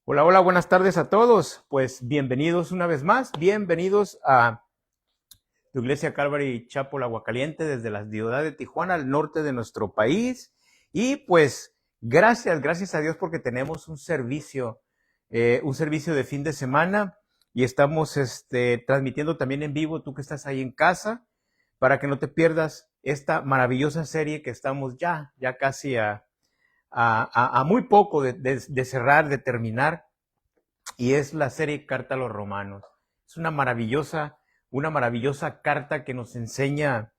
Hola, hola, buenas tardes a todos. Pues bienvenidos una vez más, bienvenidos a tu iglesia Calvary Chapel Aguacaliente desde la ciudad de Tijuana, al norte de nuestro país. Y pues gracias a Dios porque tenemos un servicio de fin de semana y estamos transmitiendo también en vivo, tú que estás ahí en casa, para que no te pierdas esta maravillosa serie que estamos ya casi a muy poco de cerrar, de terminar, y es la serie Carta a los Romanos. Es una maravillosa carta que nos enseña,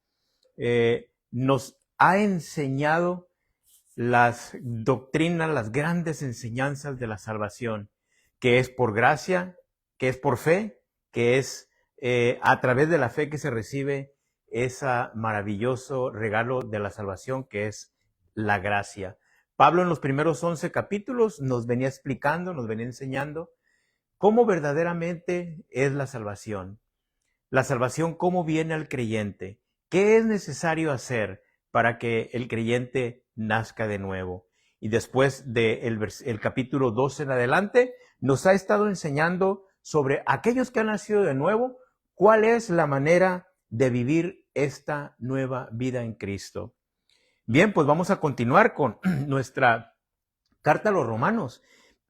nos ha enseñado las doctrinas, las grandes enseñanzas de la salvación, que es por gracia, que es por fe, que es a través de la fe que se recibe ese maravilloso regalo de la salvación que es la gracia. Pablo en los primeros 11 capítulos nos venía explicando, nos venía enseñando cómo verdaderamente es la salvación cómo viene al creyente, qué es necesario hacer para que el creyente nazca de nuevo. Y después del capítulo 12 en adelante, nos ha estado enseñando sobre aquellos que han nacido de nuevo, cuál es la manera de vivir esta nueva vida en Cristo. Bien, pues vamos a continuar con nuestra carta a los Romanos.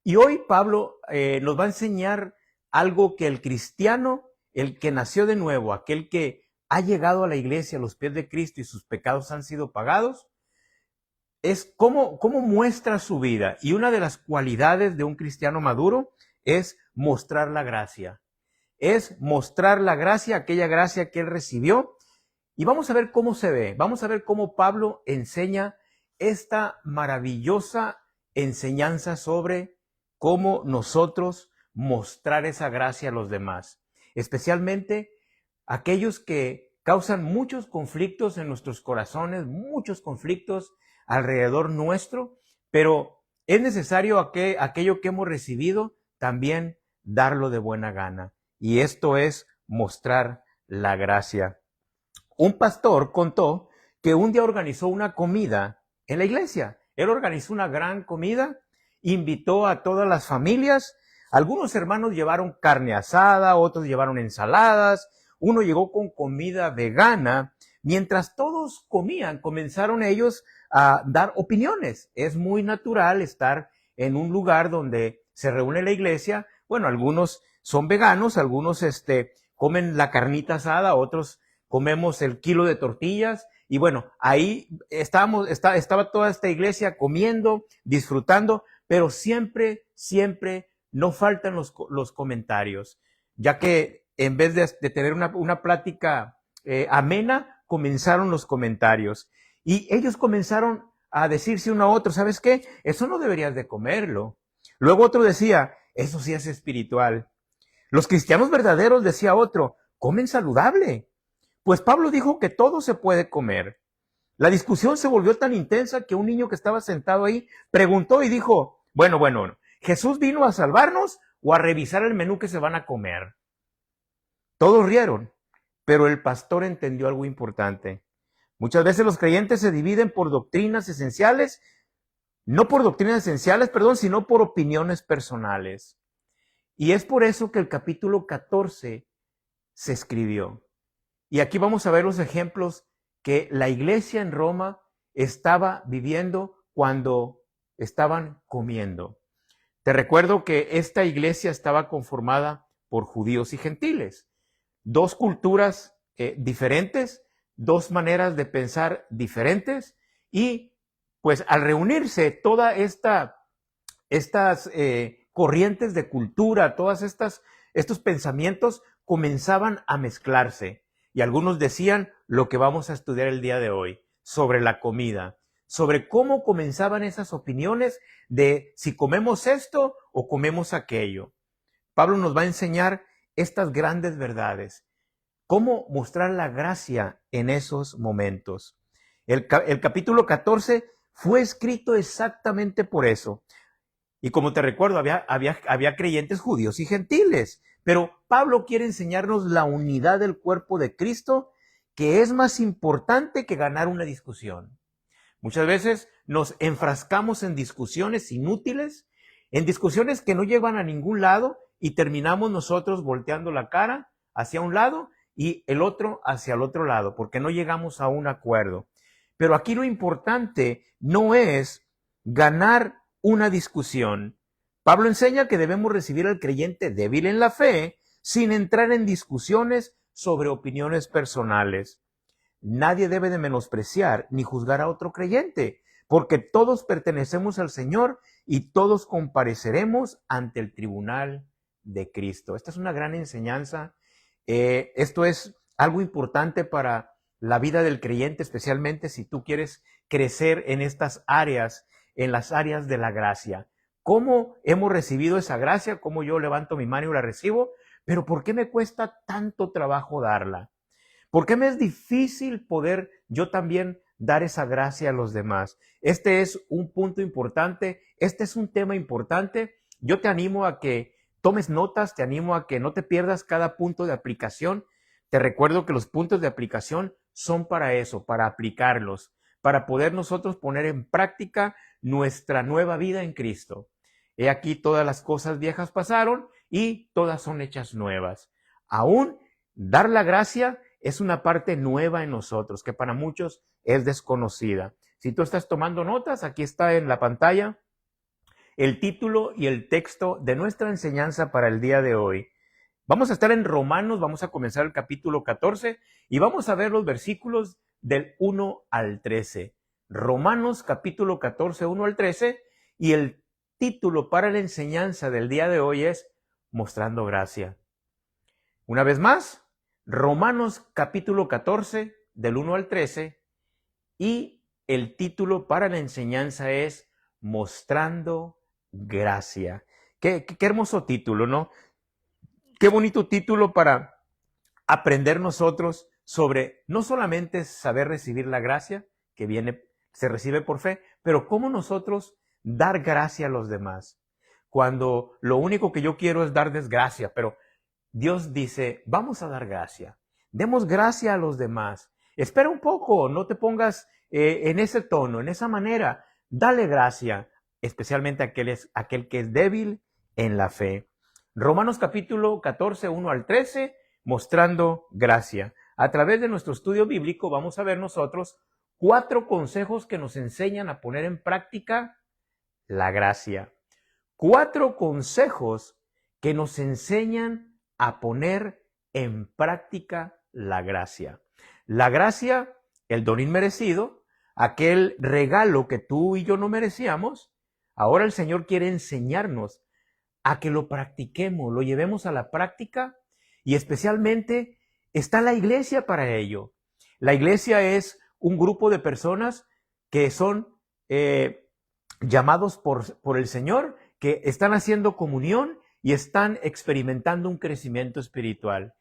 Y hoy Pablo nos va a enseñar algo que el cristiano, el que nació de nuevo, aquel que ha llegado a la iglesia a los pies de Cristo y sus pecados han sido pagados, es cómo muestra su vida. Y una de las cualidades de un cristiano maduro es mostrar la gracia. Es mostrar la gracia, aquella gracia que él recibió. Y vamos a ver cómo se ve. Vamos a ver cómo Pablo enseña esta maravillosa enseñanza sobre cómo nosotros mostrar esa gracia a los demás, especialmente aquellos que causan muchos conflictos en nuestros corazones, muchos conflictos alrededor nuestro, pero es necesario aquello que hemos recibido también darlo de buena gana. Y esto es mostrar la gracia. Un pastor contó que un día organizó una comida en la iglesia. Él organizó una gran comida, invitó a todas las familias. Algunos hermanos llevaron carne asada, otros llevaron ensaladas, uno llegó con comida vegana. Mientras todos comían, comenzaron ellos a dar opiniones. Es muy natural estar en un lugar donde se reúne la iglesia. Bueno, algunos son veganos, algunos comen la carnita asada, otros comemos el kilo de tortillas. Y bueno, ahí estaba toda esta iglesia comiendo, disfrutando, pero siempre no faltan los comentarios, ya que en vez de tener una plática amena, comenzaron los comentarios. Y ellos comenzaron a decirse uno a otro, ¿sabes qué? Eso no deberías de comerlo. Luego otro decía, eso sí es espiritual. Los cristianos verdaderos, decía otro, comen saludable. Pues Pablo dijo que todo se puede comer. La discusión se volvió tan intensa que un niño que estaba sentado ahí preguntó y dijo, bueno, ¿Jesús vino a salvarnos o a revisar el menú que se van a comer? Todos rieron, pero el pastor entendió algo importante. Muchas veces los creyentes se dividen por doctrinas esenciales, no por doctrinas esenciales, sino por opiniones personales. Y es por eso que el capítulo 14 se escribió. Y aquí vamos a ver los ejemplos que la iglesia en Roma estaba viviendo cuando estaban comiendo. Te recuerdo que esta iglesia estaba conformada por judíos y gentiles, dos culturas diferentes, dos maneras de pensar diferentes, y pues al reunirse todas estas corrientes de cultura, estos pensamientos comenzaban a mezclarse. Y algunos decían lo que vamos a estudiar el día de hoy, sobre la comida, sobre cómo comenzaban esas opiniones de si comemos esto o comemos aquello. Pablo nos va a enseñar estas grandes verdades, cómo mostrar la gracia en esos momentos. El capítulo 14 fue escrito exactamente por eso. Y como te recuerdo, había creyentes judíos y gentiles. Pero Pablo quiere enseñarnos la unidad del cuerpo de Cristo, que es más importante que ganar una discusión. Muchas veces nos enfrascamos en discusiones inútiles en discusiones que no llevan a ningún lado y terminamos nosotros volteando la cara hacia un lado y el otro hacia el otro lado, porque no llegamos a un acuerdo. Pero aquí lo importante no es ganar una discusión. Pablo enseña que debemos recibir al creyente débil en la fe sin entrar en discusiones sobre opiniones personales. Nadie debe de menospreciar ni juzgar a otro creyente, porque todos pertenecemos al Señor y todos compareceremos ante el tribunal de Cristo. Esta es una gran enseñanza. Esto es algo importante para la vida del creyente, especialmente si tú quieres crecer en estas áreas, en las áreas de la gracia. ¿Cómo hemos recibido esa gracia? ¿Cómo yo levanto mi mano y la recibo? Pero ¿por qué me cuesta tanto trabajo darla? ¿Por qué me es difícil poder yo también dar esa gracia a los demás? Este es un punto importante, este es un tema importante. Yo te animo a que tomes notas, te animo a que no te pierdas cada punto de aplicación. Te recuerdo que los puntos de aplicación son para eso, para aplicarlos, para poder nosotros poner en práctica nuestra nueva vida en Cristo. He aquí todas las cosas viejas pasaron y todas son hechas nuevas. Aún dar la gracia es una parte nueva en nosotros, que para muchos es desconocida. Si tú estás tomando notas, aquí está en la pantalla el título y el texto de nuestra enseñanza para el día de hoy. Vamos a estar en Romanos, vamos a comenzar el capítulo 14 y vamos a ver los versículos del 1 al 13. Romanos capítulo 14, 1 al 13, y el título para la enseñanza del día de hoy es Mostrando Gracia. Una vez más, Romanos capítulo 14, del 1 al 13, y el título para la enseñanza es Mostrando Gracia. Qué hermoso título, ¿no? Qué bonito título para aprender nosotros sobre no solamente saber recibir la gracia que viene, se recibe por fe, pero cómo nosotros dar gracia a los demás. Cuando lo único que yo quiero es dar desgracia, pero Dios dice, vamos a dar gracia. Demos gracia a los demás. Espera un poco, no te pongas en ese tono, en esa manera. Dale gracia, especialmente a aquel que es débil en la fe. Romanos capítulo 14, 1 al 13, mostrando gracia. A través de nuestro estudio bíblico vamos a ver nosotros 4 consejos que nos enseñan a poner en práctica la gracia. 4 consejos que nos enseñan a poner en práctica la gracia. La gracia, el don inmerecido, aquel regalo que tú y yo no merecíamos, ahora el Señor quiere enseñarnos a que lo practiquemos, lo llevemos a la práctica, y especialmente está la iglesia para ello. La iglesia es un grupo de personas que son llamados por el Señor, que están haciendo comunión y están experimentando un crecimiento espiritual.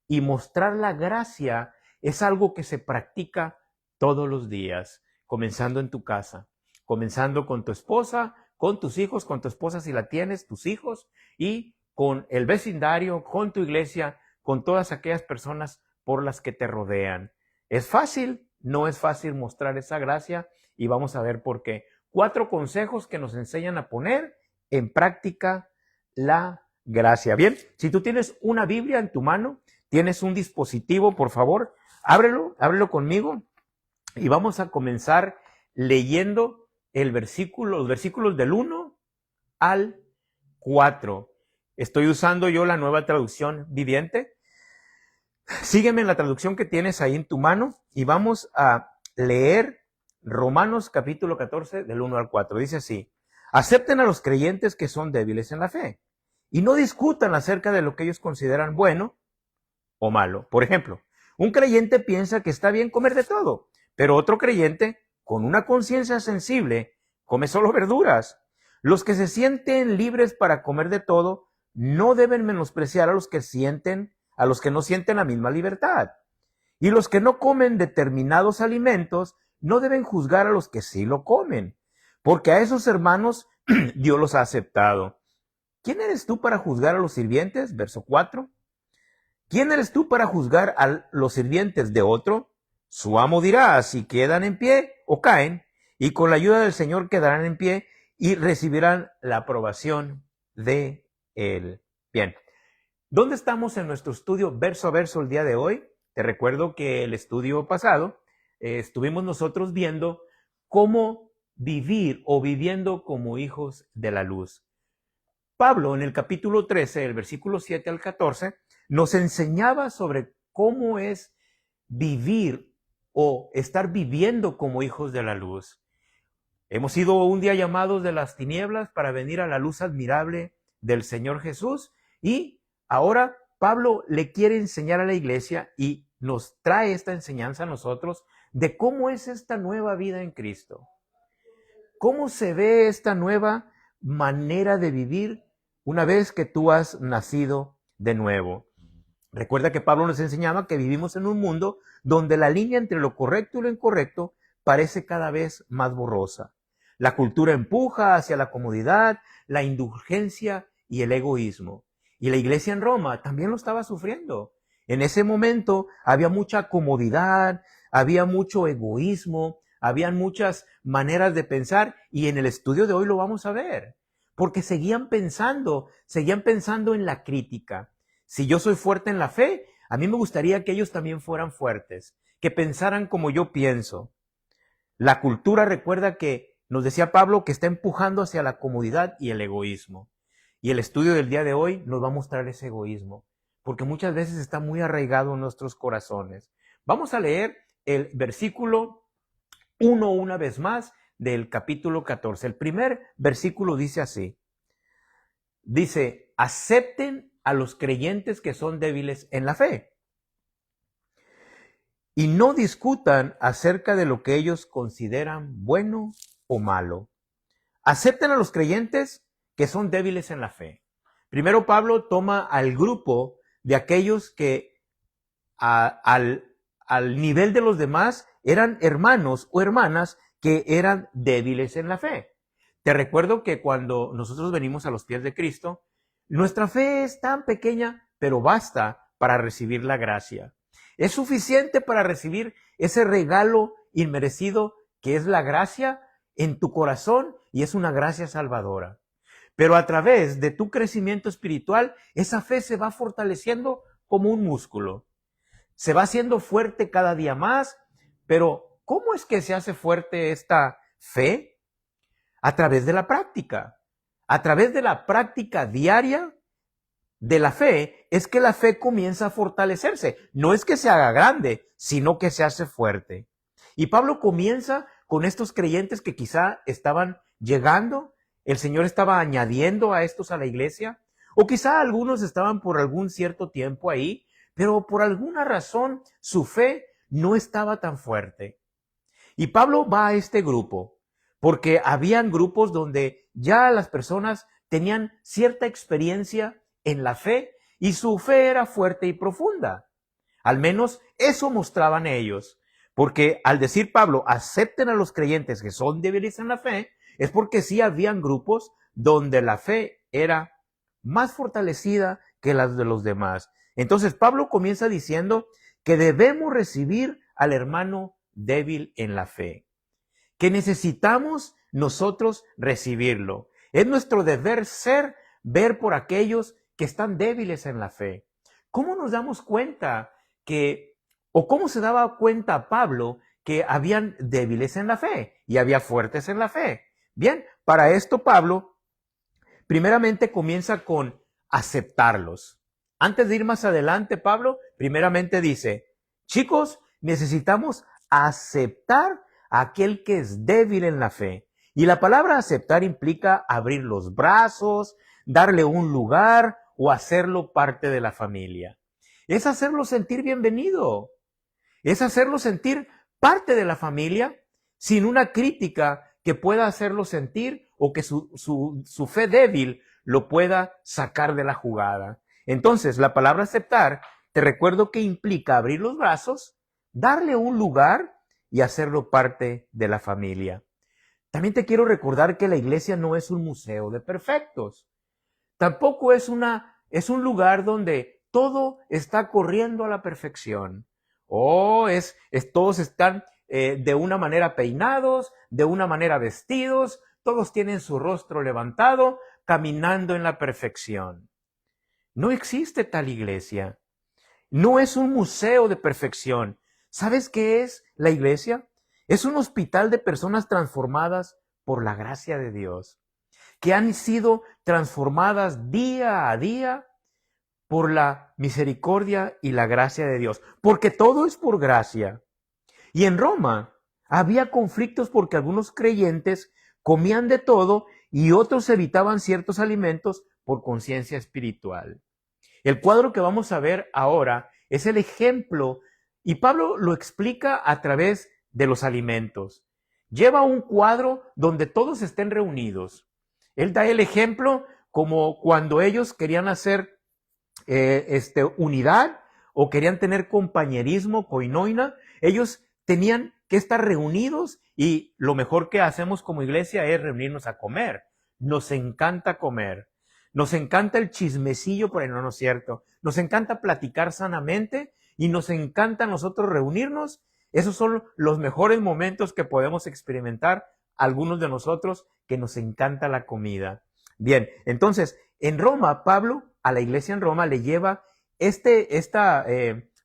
Y mostrar la gracia es algo que se practica todos los días, comenzando en tu casa, comenzando con tu esposa, con tus hijos, con tu esposa si la tienes, tus hijos, y con el vecindario, con tu iglesia, con todas aquellas personas por las que te rodean. ¿Es fácil? No es fácil mostrar esa gracia, y vamos a ver por qué. 4 consejos que nos enseñan a poner en práctica la gracia. Bien, si tú tienes una Biblia en tu mano, tienes un dispositivo, por favor, ábrelo conmigo, y vamos a comenzar leyendo los versículos del 1 al 4. Estoy usando yo la Nueva Traducción Viviente. Sígueme en la traducción que tienes ahí en tu mano y vamos a leer Romanos capítulo 14 del 1 al 4. Dice así: acepten a los creyentes que son débiles en la fe y no discutan acerca de lo que ellos consideran bueno o malo. Por ejemplo, un creyente piensa que está bien comer de todo, pero otro creyente, con una conciencia sensible, come solo verduras. Los que se sienten libres para comer de todo no deben menospreciar a los que no sienten la misma libertad. Y los que no comen determinados alimentos no deben juzgar a los que sí lo comen, porque a esos hermanos Dios los ha aceptado. ¿Quién eres tú para juzgar a los sirvientes? Verso 4. ¿Quién eres tú para juzgar a los sirvientes de otro? Su amo dirá si quedan en pie o caen, y con la ayuda del Señor quedarán en pie, y recibirán la aprobación de Él. Bien, ¿dónde estamos en nuestro estudio verso a verso el día de hoy? Te recuerdo que el estudio pasado estuvimos nosotros viendo cómo vivir o viviendo como hijos de la luz. Pablo en el capítulo 13, el versículo 7 al 14, nos enseñaba sobre cómo es vivir o estar viviendo como hijos de la luz. Hemos sido un día llamados de las tinieblas para venir a la luz admirable del Señor Jesús, y ahora Pablo le quiere enseñar a la iglesia y nos trae esta enseñanza a nosotros de cómo es esta nueva vida en Cristo. ¿Cómo se ve esta nueva manera de vivir una vez que tú has nacido de nuevo? Recuerda que Pablo nos enseñaba que vivimos en un mundo donde la línea entre lo correcto y lo incorrecto parece cada vez más borrosa. La cultura empuja hacia la comodidad, la indulgencia y el egoísmo. Y la iglesia en Roma también lo estaba sufriendo. En ese momento había mucha comodidad, había mucho egoísmo, habían muchas maneras de pensar, y en el estudio de hoy lo vamos a ver. Porque seguían pensando en la crítica. Si yo soy fuerte en la fe, a mí me gustaría que ellos también fueran fuertes, que pensaran como yo pienso. La cultura, recuerda que nos decía Pablo, que está empujando hacia la comodidad y el egoísmo. Y el estudio del día de hoy nos va a mostrar ese egoísmo, porque muchas veces está muy arraigado en nuestros corazones. Vamos a leer el versículo 1 una vez más del capítulo 14. El primer versículo dice así. Dice, acepten a los creyentes que son débiles en la fe y no discutan acerca de lo que ellos consideran bueno o malo. Acepten a los creyentes que son débiles en la fe. Primero Pablo toma al grupo de aquellos que al nivel de los demás eran hermanos o hermanas que eran débiles en la fe. Te recuerdo que cuando nosotros venimos a los pies de Cristo, nuestra fe es tan pequeña, pero basta para recibir la gracia. Es suficiente para recibir ese regalo inmerecido que es la gracia en tu corazón, y es una gracia salvadora. Pero a través de tu crecimiento espiritual, esa fe se va fortaleciendo como un músculo. Se va haciendo fuerte cada día más. Pero ¿cómo es que se hace fuerte esta fe? A través de la práctica. A través de la práctica diaria de la fe es que la fe comienza a fortalecerse. No es que se haga grande, sino que se hace fuerte. Y Pablo comienza con estos creyentes que quizá estaban llegando, el Señor estaba añadiendo a estos a la iglesia, o quizá algunos estaban por algún cierto tiempo ahí, pero por alguna razón su fe no estaba tan fuerte. Y Pablo va a este grupo, porque habían grupos donde ya las personas tenían cierta experiencia en la fe y su fe era fuerte y profunda. Al menos eso mostraban ellos. Porque al decir Pablo, acepten a los creyentes que son débiles en la fe, es porque sí habían grupos donde la fe era más fortalecida que las de los demás. Entonces Pablo comienza diciendo que debemos recibir al hermano débil en la fe, que necesitamos nosotros recibirlo. Es nuestro deber ser, ver por aquellos que están débiles en la fe. ¿Cómo nos damos cuenta o cómo se daba cuenta Pablo que habían débiles en la fe y había fuertes en la fe? Bien, para esto Pablo primeramente comienza con aceptarlos. Antes de ir más adelante, Pablo primeramente dice, chicos, necesitamos aceptar a aquel que es débil en la fe. Y la palabra aceptar implica abrir los brazos, darle un lugar o hacerlo parte de la familia. Es hacerlo sentir bienvenido. Es hacerlo sentir parte de la familia sin una crítica que pueda hacerlo sentir o que su fe débil lo pueda sacar de la jugada. Entonces, la palabra aceptar, te recuerdo que implica abrir los brazos, darle un lugar y hacerlo parte de la familia. También te quiero recordar que la iglesia no es un museo de perfectos. Tampoco es un lugar donde todo está corriendo a la perfección. Todos están de una manera peinados, de una manera vestidos, todos tienen su rostro levantado, caminando en la perfección. No existe tal iglesia. No es un museo de perfección. ¿Sabes qué es la iglesia? Es un hospital de personas transformadas por la gracia de Dios, que han sido transformadas día a día por la misericordia y la gracia de Dios, porque todo es por gracia. Y en Roma había conflictos porque algunos creyentes comían de todo y otros evitaban ciertos alimentos por conciencia espiritual. El cuadro que vamos a ver ahora es el ejemplo, y Pablo lo explica a través de los alimentos. Lleva un cuadro donde todos estén reunidos. Él da el ejemplo como cuando ellos querían hacer unidad o querían tener compañerismo, koinonia. Ellos tenían que estar reunidos y lo mejor que hacemos como iglesia es reunirnos a comer. Nos encanta comer. Nos encanta el chismecillo, pero no es cierto. Nos encanta platicar sanamente y nos encanta a nosotros reunirnos. Esos son los mejores momentos que podemos experimentar algunos de nosotros que nos encanta la comida. Bien, entonces, en Roma, Pablo, a la iglesia en Roma, le lleva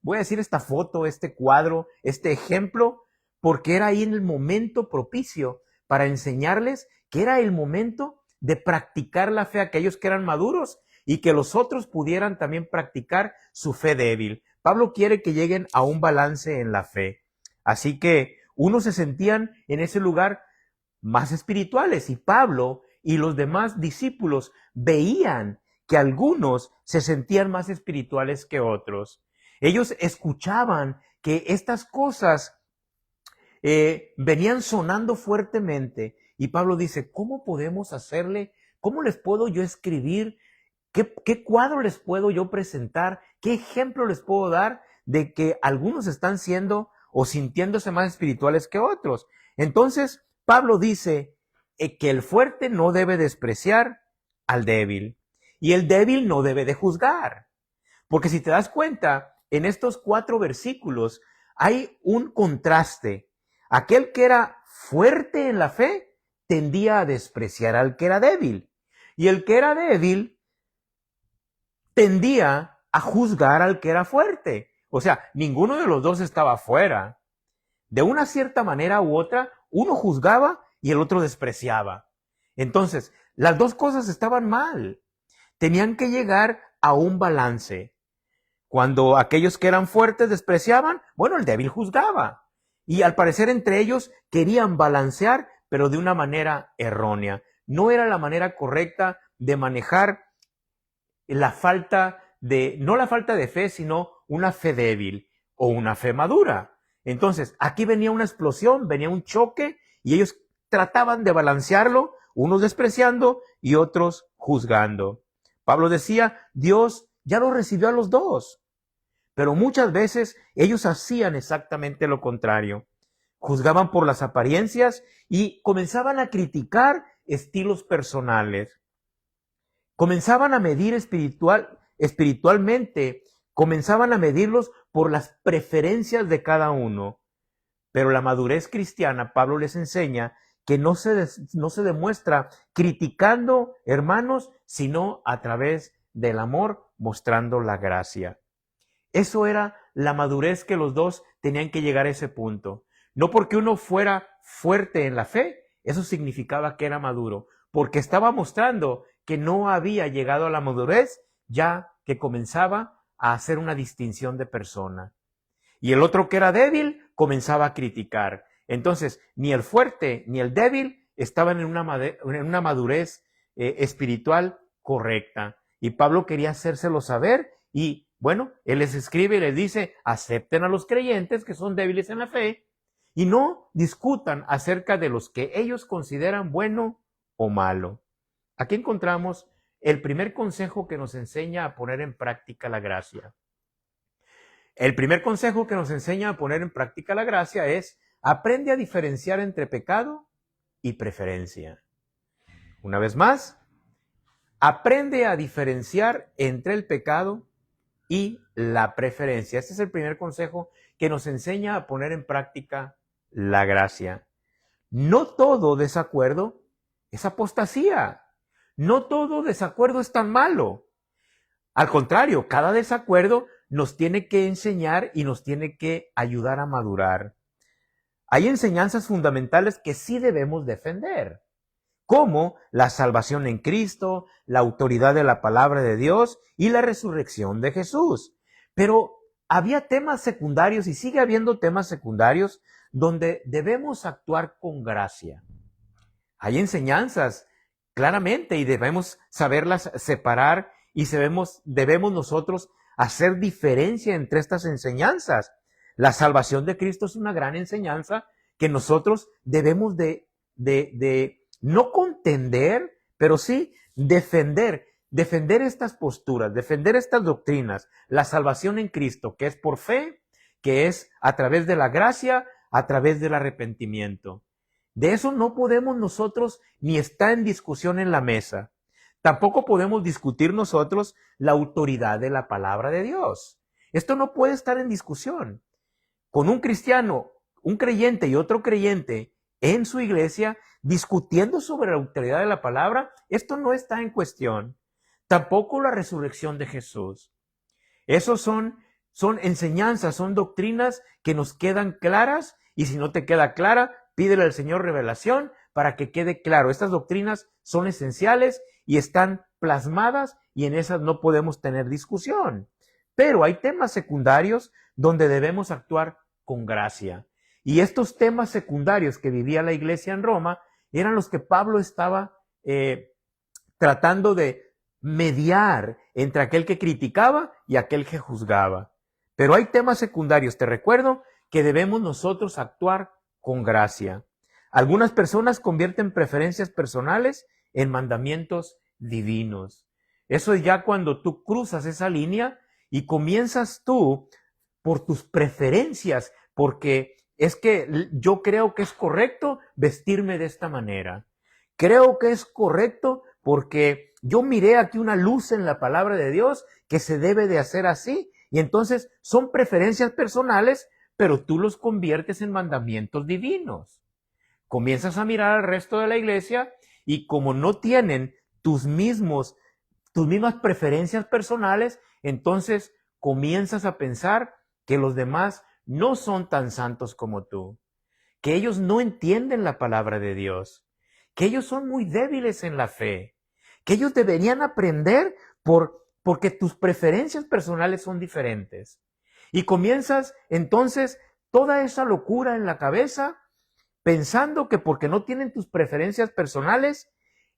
voy a decir esta foto, este cuadro, este ejemplo, porque era ahí en el momento propicio para enseñarles que era el momento de practicar la fe a aquellos que eran maduros y que los otros pudieran también practicar su fe débil. Pablo quiere que lleguen a un balance en la fe. Así que unos se sentían en ese lugar más espirituales y Pablo y los demás discípulos veían que algunos se sentían más espirituales que otros. Ellos escuchaban que estas cosas venían sonando fuertemente y Pablo dice, ¿cómo podemos hacerle? ¿Cómo les puedo yo escribir? ¿Qué cuadro les puedo yo presentar? ¿Qué ejemplo les puedo dar de que algunos están siendo o sintiéndose más espirituales que otros? Entonces, Pablo dice que el fuerte no debe despreciar al débil y el débil no debe de juzgar. Porque si te das cuenta, en estos 4 versículos hay un contraste. Aquel que era fuerte en la fe tendía a despreciar al que era débil. Y el que era débil tendía a juzgar al que era fuerte. O sea, ninguno de los dos estaba fuera. De una cierta manera u otra, uno juzgaba y el otro despreciaba. Entonces, las dos cosas estaban mal. Tenían que llegar a un balance. Cuando aquellos que eran fuertes despreciaban, bueno, el débil juzgaba. Y al parecer entre ellos querían balancear, pero de una manera errónea. No era la manera correcta de manejar la falta de, no la falta de fe, sino una fe débil o una fe madura. Entonces, aquí venía una explosión, venía un choque y ellos trataban de balancearlo, unos despreciando y otros juzgando. Pablo decía, Dios ya lo recibió a los dos, pero muchas veces ellos hacían exactamente lo contrario. Juzgaban por las apariencias y comenzaban a criticar estilos personales. Comenzaban a medir espiritualmente, comenzaban a medirlos por las preferencias de cada uno. Pero la madurez cristiana, Pablo les enseña que no se demuestra criticando hermanos, sino a través del amor, mostrando la gracia. Eso era la madurez que los dos tenían que llegar a ese punto. No porque uno fuera fuerte en la fe, eso significaba que era maduro, porque estaba mostrando que no había llegado a la madurez, ya que comenzaba a hacer una distinción de persona. Y el otro que era débil comenzaba a criticar. Entonces, ni el fuerte ni el débil estaban en una madurez espiritual correcta. Y Pablo quería hacérselo saber y, bueno, él les escribe y les dice, acepten a los creyentes que son débiles en la fe y no discutan acerca de los que ellos consideran bueno o malo. Aquí encontramos el primer consejo que nos enseña a poner en práctica la gracia. El primer consejo que nos enseña a poner en práctica la gracia es, aprende a diferenciar entre pecado y preferencia. Una vez más, aprende a diferenciar entre el pecado y la preferencia. Este es el primer consejo que nos enseña a poner en práctica la gracia. No todo desacuerdo es apostasía. No todo desacuerdo es tan malo. Al contrario, cada desacuerdo nos tiene que enseñar y nos tiene que ayudar a madurar. Hay enseñanzas fundamentales que sí debemos defender, como la salvación en Cristo, la autoridad de la palabra de Dios y la resurrección de Jesús. Pero había temas secundarios y sigue habiendo temas secundarios donde debemos actuar con gracia. Hay enseñanzas claramente y debemos saberlas separar y debemos nosotros hacer diferencia entre estas enseñanzas. La salvación de Cristo es una gran enseñanza que nosotros debemos de no contender, pero sí defender estas posturas, defender estas doctrinas. La salvación en Cristo, que es por fe, que es a través de la gracia, a través del arrepentimiento. De eso no podemos nosotros ni está en discusión en la mesa. Tampoco podemos discutir nosotros la autoridad de la palabra de Dios. Esto no puede estar en discusión. Con un cristiano, un creyente y otro creyente en su iglesia discutiendo sobre la autoridad de la palabra, esto no está en cuestión. Tampoco la resurrección de Jesús. Esos son enseñanzas, son doctrinas que nos quedan claras, y si no te queda clara, pídele al Señor revelación para que quede claro. Estas doctrinas son esenciales y están plasmadas y en esas no podemos tener discusión. Pero hay temas secundarios donde debemos actuar con gracia. Y estos temas secundarios que vivía la iglesia en Roma eran los que Pablo estaba tratando de mediar entre aquel que criticaba y aquel que juzgaba. Pero hay temas secundarios, te recuerdo, que debemos nosotros actuar con gracia. Algunas personas convierten preferencias personales en mandamientos divinos. Eso es ya cuando tú cruzas esa línea y comienzas tú por tus preferencias, porque es que yo creo que es correcto vestirme de esta manera. Creo que es correcto porque yo miré aquí una luz en la palabra de Dios que se debe de hacer así. Y entonces son preferencias personales, pero tú los conviertes en mandamientos divinos. Comienzas a mirar al resto de la iglesia y como no tienen tus mismas preferencias personales, entonces comienzas a pensar que los demás no son tan santos como tú, que ellos no entienden la palabra de Dios, que ellos son muy débiles en la fe, que ellos deberían aprender porque tus preferencias personales son diferentes. Y comienzas entonces toda esa locura en la cabeza pensando que porque no tienen tus preferencias personales,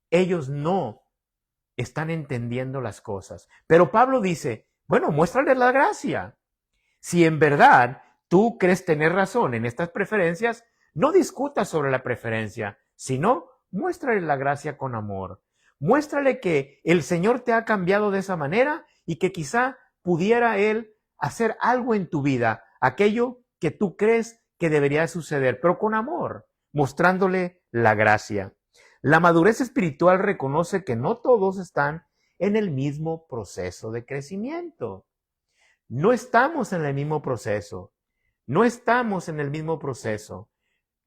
ellos no están entendiendo las cosas. Pero Pablo dice, bueno, muéstrales la gracia. Si en verdad tú crees tener razón en estas preferencias, no discutas sobre la preferencia, sino muéstrale la gracia con amor. Muéstrale que el Señor te ha cambiado de esa manera y que quizá pudiera Él hacer algo en tu vida, aquello que tú crees que debería suceder, pero con amor, mostrándole la gracia. La madurez espiritual reconoce que no todos están en el mismo proceso de crecimiento. No estamos en el mismo proceso. No estamos en el mismo proceso.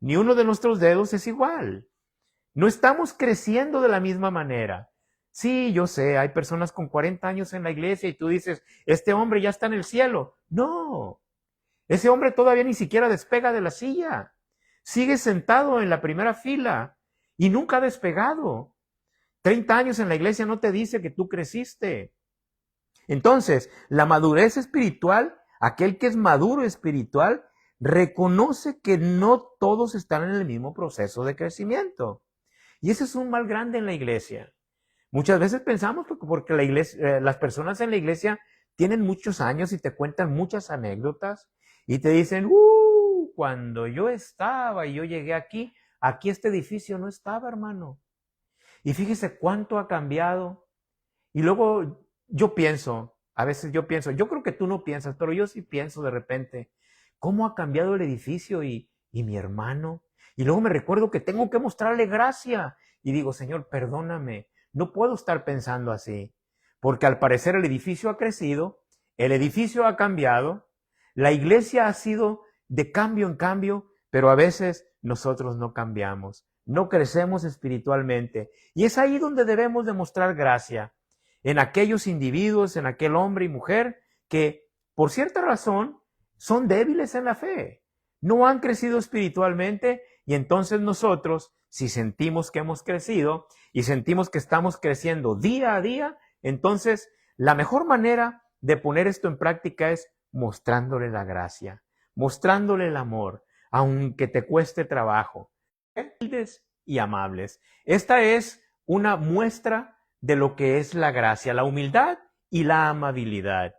Ni uno de nuestros dedos es igual. No estamos creciendo de la misma manera. Sí, yo sé, hay personas con 40 años en la iglesia y tú dices, este hombre ya está en el cielo. No, ese hombre todavía ni siquiera despega de la silla. Sigue sentado en la primera fila y nunca ha despegado. 30 años en la iglesia no te dice que tú creciste. Entonces, la madurez espiritual, aquel que es maduro espiritual, reconoce que no todos están en el mismo proceso de crecimiento. Y ese es un mal grande en la iglesia. Muchas veces pensamos porque la iglesia, las personas en la iglesia tienen muchos años y te cuentan muchas anécdotas y te dicen, cuando yo estaba y yo llegué aquí este edificio no estaba, hermano. Y fíjese cuánto ha cambiado. Y luego a veces yo pienso, yo creo que tú no piensas, pero yo sí pienso de repente, ¿cómo ha cambiado el edificio y mi hermano? Y luego me recuerdo que tengo que mostrarle gracia. Y digo, Señor, perdóname, no puedo estar pensando así. Porque al parecer el edificio ha crecido, el edificio ha cambiado, la iglesia ha sido de cambio en cambio, pero a veces nosotros no cambiamos. no crecemos espiritualmente. Y es ahí donde debemos demostrar gracia, en aquellos individuos, en aquel hombre y mujer que por cierta razón son débiles en la fe, no han crecido espiritualmente, y entonces nosotros, si sentimos que hemos crecido y sentimos que estamos creciendo día a día, entonces la mejor manera de poner esto en práctica es mostrándole la gracia, mostrándole el amor, aunque te cueste trabajo. Humildes y amables. Esta es una muestra de lo que es la gracia, la humildad y la amabilidad.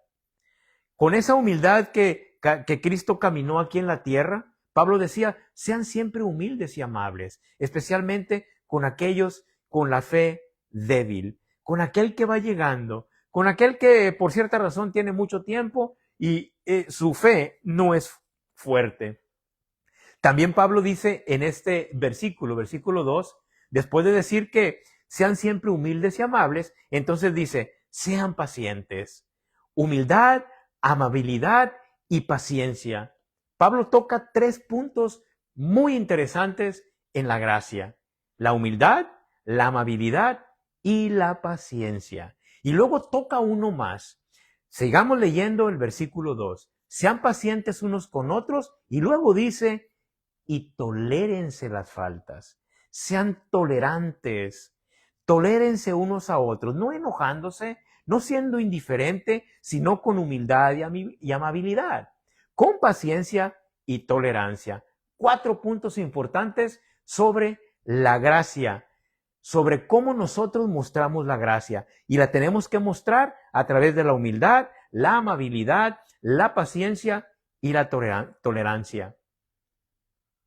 Con esa humildad que Cristo caminó aquí en la tierra, Pablo decía, sean siempre humildes y amables, especialmente con aquellos con la fe débil, con aquel que va llegando, con aquel que por cierta razón tiene mucho tiempo y su fe no es fuerte. También Pablo dice en este versículo 2, después de decir que sean siempre humildes y amables, entonces dice, sean pacientes. Humildad, amabilidad y paciencia. Pablo toca 3 puntos muy interesantes en la gracia: la humildad, la amabilidad y la paciencia. Y luego toca uno más. Sigamos leyendo el versículo 2. Sean pacientes unos con otros, y luego dice, y tolérense las faltas. Sean tolerantes. Tolérense unos a otros, no enojándose, no siendo indiferente, sino con humildad y amabilidad, con paciencia y tolerancia. 4 puntos importantes sobre la gracia, sobre cómo nosotros mostramos la gracia. Y la tenemos que mostrar a través de la humildad, la amabilidad, la paciencia y la tolerancia.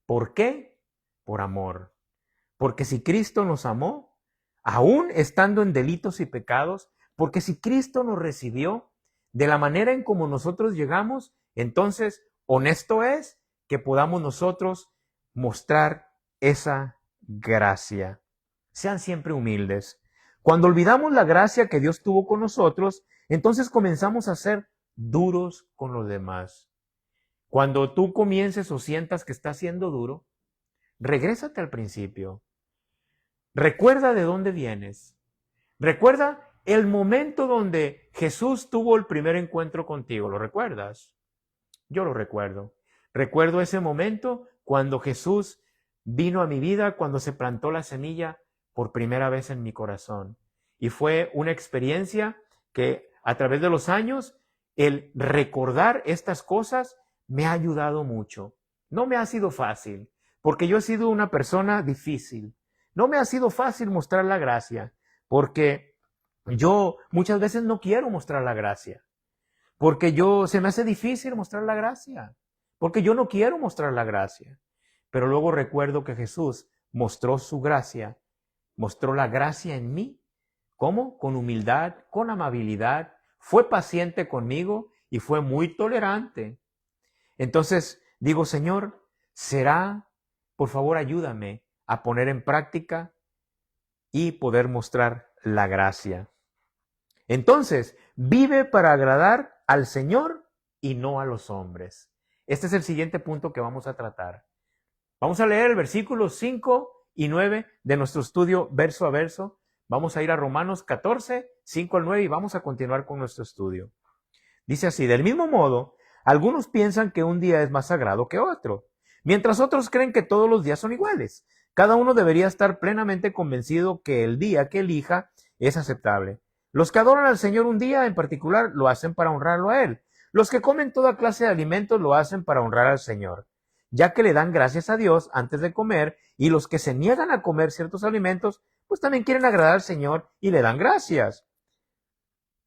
¿Por qué? Por amor. Porque si Cristo nos amó, aún estando en delitos y pecados, porque si Cristo nos recibió de la manera en como nosotros llegamos, entonces honesto es que podamos nosotros mostrar esa gracia. Sean siempre humildes. Cuando olvidamos la gracia que Dios tuvo con nosotros, entonces comenzamos a ser duros con los demás. Cuando tú comiences o sientas que estás siendo duro, regrésate al principio. Recuerda de dónde vienes. Recuerda el momento donde Jesús tuvo el primer encuentro contigo. ¿Lo recuerdas? Yo lo recuerdo. Recuerdo ese momento cuando Jesús vino a mi vida, cuando se plantó la semilla por primera vez en mi corazón. Y fue una experiencia que a través de los años, el recordar estas cosas me ha ayudado mucho. No me ha sido fácil, porque yo he sido una persona difícil. No me ha sido fácil mostrar la gracia, porque yo muchas veces no quiero mostrar la gracia, porque se me hace difícil mostrar la gracia, porque yo no quiero mostrar la gracia. Pero luego recuerdo que Jesús mostró su gracia, mostró la gracia en mí. ¿Cómo? Con humildad, con amabilidad, fue paciente conmigo y fue muy tolerante. Entonces digo, Señor, por favor ayúdame a poner en práctica y poder mostrar la gracia. Entonces, vive para agradar al Señor y no a los hombres. Este es el siguiente punto que vamos a tratar. Vamos a leer el versículo 5 y 9 de nuestro estudio verso a verso. Vamos a ir a Romanos 14, 5 al 9 y vamos a continuar con nuestro estudio. Dice así: del mismo modo, algunos piensan que un día es más sagrado que otro, mientras otros creen que todos los días son iguales. Cada uno debería estar plenamente convencido que el día que elija es aceptable. Los que adoran al Señor un día en particular lo hacen para honrarlo a Él. Los que comen toda clase de alimentos lo hacen para honrar al Señor, ya que le dan gracias a Dios antes de comer, y los que se niegan a comer ciertos alimentos, pues también quieren agradar al Señor y le dan gracias.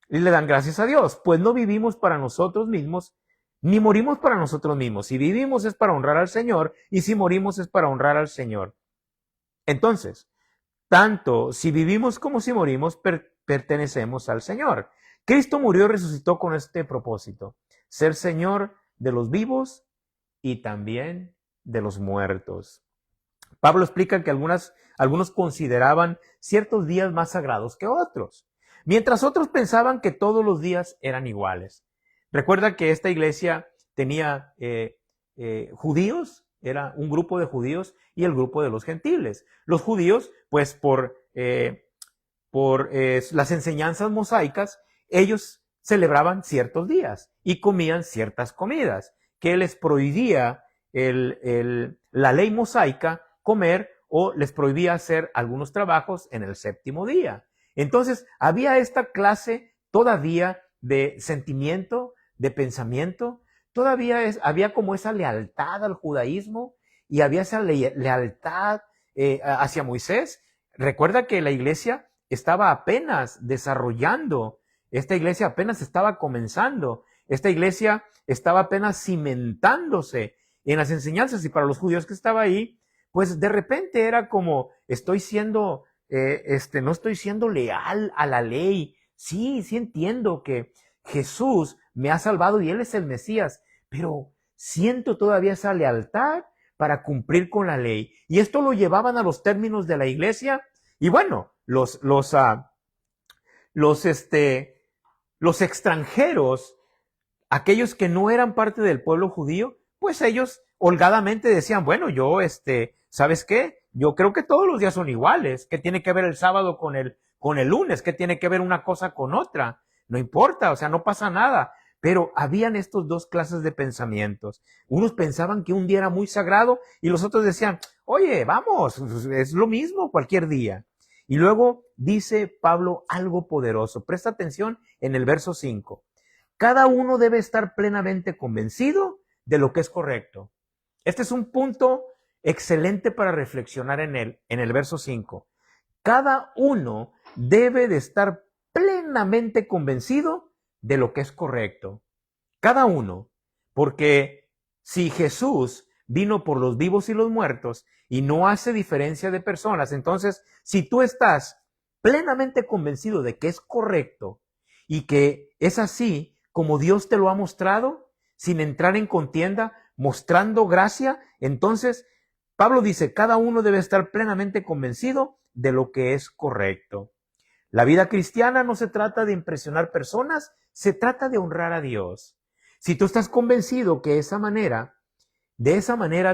Y le dan gracias a Dios, pues no vivimos para nosotros mismos, ni morimos para nosotros mismos. Si vivimos es para honrar al Señor, y si morimos es para honrar al Señor. Entonces, tanto si vivimos como si morimos, pertenecemos al Señor. Cristo murió y resucitó con este propósito: ser Señor de los vivos y también de los muertos. Pablo explica que algunos consideraban ciertos días más sagrados que otros, mientras otros pensaban que todos los días eran iguales. Recuerda que esta iglesia tenía judíos era un grupo de judíos y el grupo de los gentiles. Los judíos, pues por las enseñanzas mosaicas, ellos celebraban ciertos días y comían ciertas comidas que les prohibía la ley mosaica comer o les prohibía hacer algunos trabajos en el séptimo día. Entonces, había esta clase todavía de sentimiento, de pensamiento, todavía había como esa lealtad al judaísmo y había esa lealtad hacia Moisés. Recuerda que la iglesia estaba apenas desarrollando, esta iglesia apenas estaba comenzando, esta iglesia estaba apenas cimentándose en las enseñanzas, y para los judíos que estaba ahí, pues de repente era como, no estoy siendo leal a la ley. Sí entiendo que Jesús me ha salvado y Él es el Mesías, pero siento todavía esa lealtad para cumplir con la ley. Y esto lo llevaban a los términos de la iglesia, y bueno, los extranjeros, aquellos que no eran parte del pueblo judío, pues ellos holgadamente decían, bueno, yo, ¿sabes qué? Yo creo que todos los días son iguales. ¿Qué tiene que ver el sábado con el lunes? ¿Qué tiene que ver una cosa con otra? No importa, o sea, no pasa nada. Pero habían estos dos clases de pensamientos. Unos pensaban que un día era muy sagrado y los otros decían, oye, vamos, es lo mismo cualquier día. Y luego dice Pablo algo poderoso. Presta atención en el verso 5. Cada uno debe estar plenamente convencido de lo que es correcto. Este es un punto excelente para reflexionar en el verso 5. Cada uno debe de estar plenamente convencido de lo que es correcto. Cada uno. Porque si Jesús vino por los vivos y los muertos y no hace diferencia de personas, entonces si tú estás plenamente convencido de que es correcto y que es así como Dios te lo ha mostrado, sin entrar en contienda, mostrando gracia, entonces Pablo dice, cada uno debe estar plenamente convencido de lo que es correcto. La vida cristiana no se trata de impresionar personas, se trata de honrar a Dios. Si tú estás convencido que de esa manera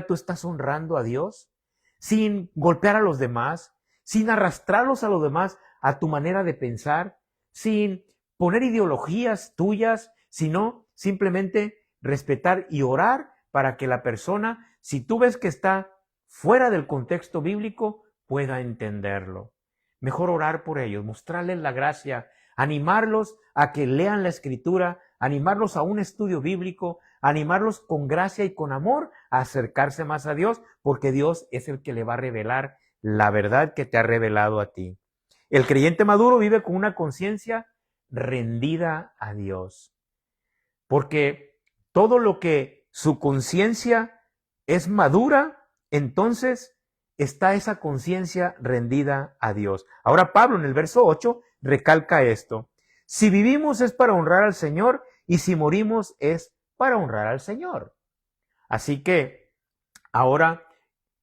tú estás honrando a Dios, sin golpear a los demás, sin arrastrarlos a los demás a tu manera de pensar, sin poner ideologías tuyas, sino simplemente respetar y orar para que la persona, si tú ves que está fuera del contexto bíblico, pueda entenderlo. Mejor orar por ellos, mostrarles la gracia, animarlos a que lean la Escritura, animarlos a un estudio bíblico, animarlos con gracia y con amor a acercarse más a Dios, porque Dios es el que le va a revelar la verdad que te ha revelado a ti. El creyente maduro vive con una conciencia rendida a Dios, porque todo lo que su conciencia es madura, entonces está esa conciencia rendida a Dios. Ahora Pablo en el verso 8 recalca esto. Si vivimos es para honrar al Señor y si morimos es para honrar al Señor. Así que ahora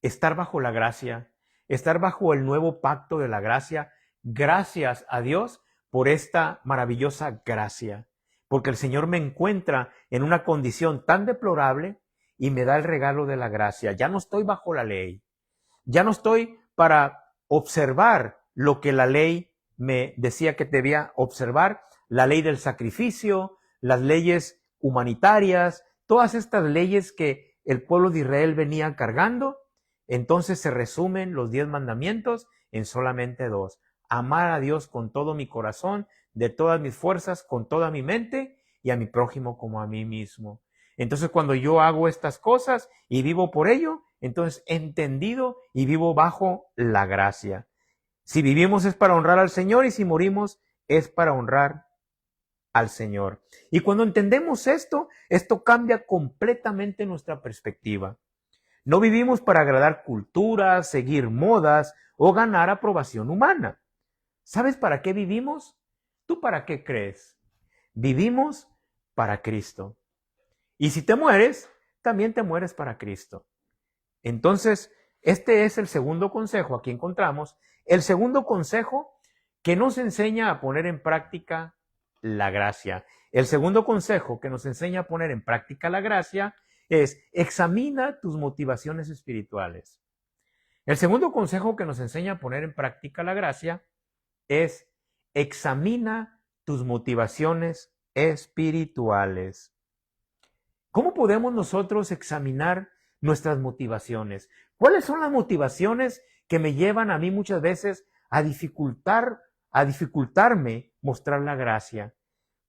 estar bajo la gracia, estar bajo el nuevo pacto de la gracia, gracias a Dios por esta maravillosa gracia, porque el Señor me encuentra en una condición tan deplorable y me da el regalo de la gracia. Ya no estoy bajo la ley, ya no estoy para observar lo que la ley me decía que debía observar, la ley del sacrificio, las leyes humanitarias, todas estas leyes que el pueblo de Israel venía cargando. Entonces se resumen los 10 mandamientos en solamente 2. Amar a Dios con todo mi corazón, de todas mis fuerzas, con toda mi mente y a mi prójimo como a mí mismo. Entonces cuando yo hago estas cosas y vivo por ello, entonces he entendido y vivo bajo la gracia. Si vivimos es para honrar al Señor y si morimos es para honrar al Señor. Y cuando entendemos esto cambia completamente nuestra perspectiva. No vivimos para agradar culturas, seguir modas o ganar aprobación humana. ¿Sabes para qué vivimos? ¿Tú para qué crees? Vivimos para Cristo. Y si te mueres, también te mueres para Cristo. Entonces, este es el segundo consejo. Aquí encontramos el segundo consejo que nos enseña a poner en práctica la gracia. El segundo consejo que nos enseña a poner en práctica la gracia es examina tus motivaciones espirituales. El segundo consejo que nos enseña a poner en práctica la gracia es examina tus motivaciones espirituales. ¿Cómo podemos nosotros examinar nuestras motivaciones? ¿Cuáles son las motivaciones que me llevan a mí muchas veces a dificultarme mostrar la gracia?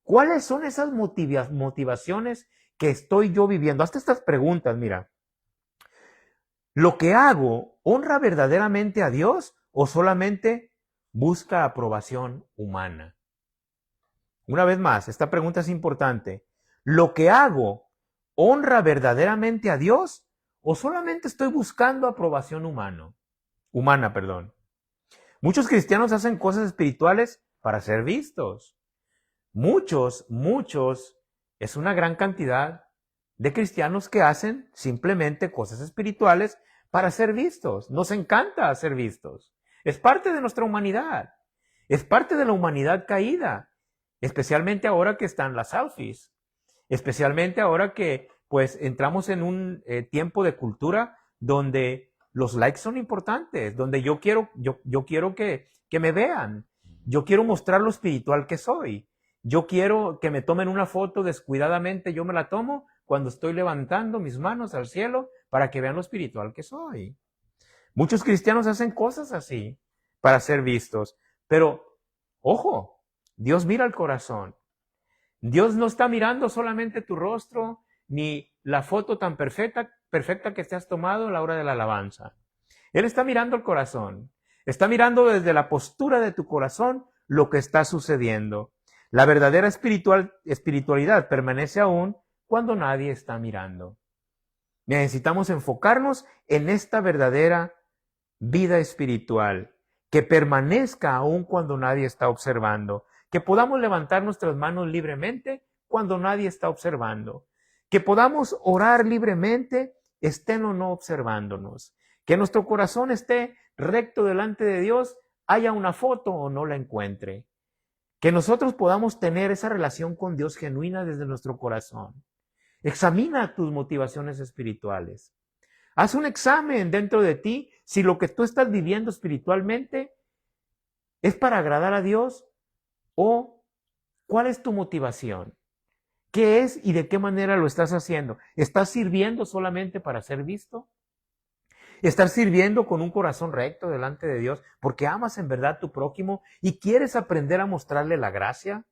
¿Cuáles son esas motivaciones que estoy yo viviendo? Hazte estas preguntas, mira. ¿Lo que hago honra verdaderamente a Dios o solamente busca aprobación humana? Una vez más, esta pregunta es importante. ¿Lo que hago honra verdaderamente a Dios o solamente estoy buscando aprobación humana? Muchos cristianos hacen cosas espirituales para ser vistos. Muchos, es una gran cantidad de cristianos que hacen simplemente cosas espirituales para ser vistos. Nos encanta ser vistos. Es parte de nuestra humanidad. Es parte de la humanidad caída. Especialmente ahora que están las selfies. Especialmente ahora que pues entramos en un tiempo de cultura donde los likes son importantes, donde yo quiero que me vean. Yo quiero mostrar lo espiritual que soy. Yo quiero que me tomen una foto descuidadamente, yo me la tomo cuando estoy levantando mis manos al cielo para que vean lo espiritual que soy. Muchos cristianos hacen cosas así para ser vistos, pero ojo, Dios mira el corazón. Dios no está mirando solamente tu rostro ni la foto tan perfecta que te has tomado a la hora de la alabanza. Él está mirando el corazón. Está mirando desde la postura de tu corazón lo que está sucediendo. La verdadera espiritualidad permanece aún cuando nadie está mirando. Necesitamos enfocarnos en esta verdadera vida espiritual, que permanezca aún cuando nadie está observando, que podamos levantar nuestras manos libremente cuando nadie está observando, que podamos orar libremente, estén o no observándonos, que nuestro corazón esté recto delante de Dios, haya una foto o no la encuentre, que nosotros podamos tener esa relación con Dios genuina desde nuestro corazón. Examina tus motivaciones espirituales. Haz un examen dentro de ti si lo que tú estás viviendo espiritualmente es para agradar a Dios o cuál es tu motivación. ¿Qué es y de qué manera lo estás haciendo? ¿Estás sirviendo solamente para ser visto? ¿Estás sirviendo con un corazón recto delante de Dios porque amas en verdad a tu prójimo y quieres aprender a mostrarle la gracia?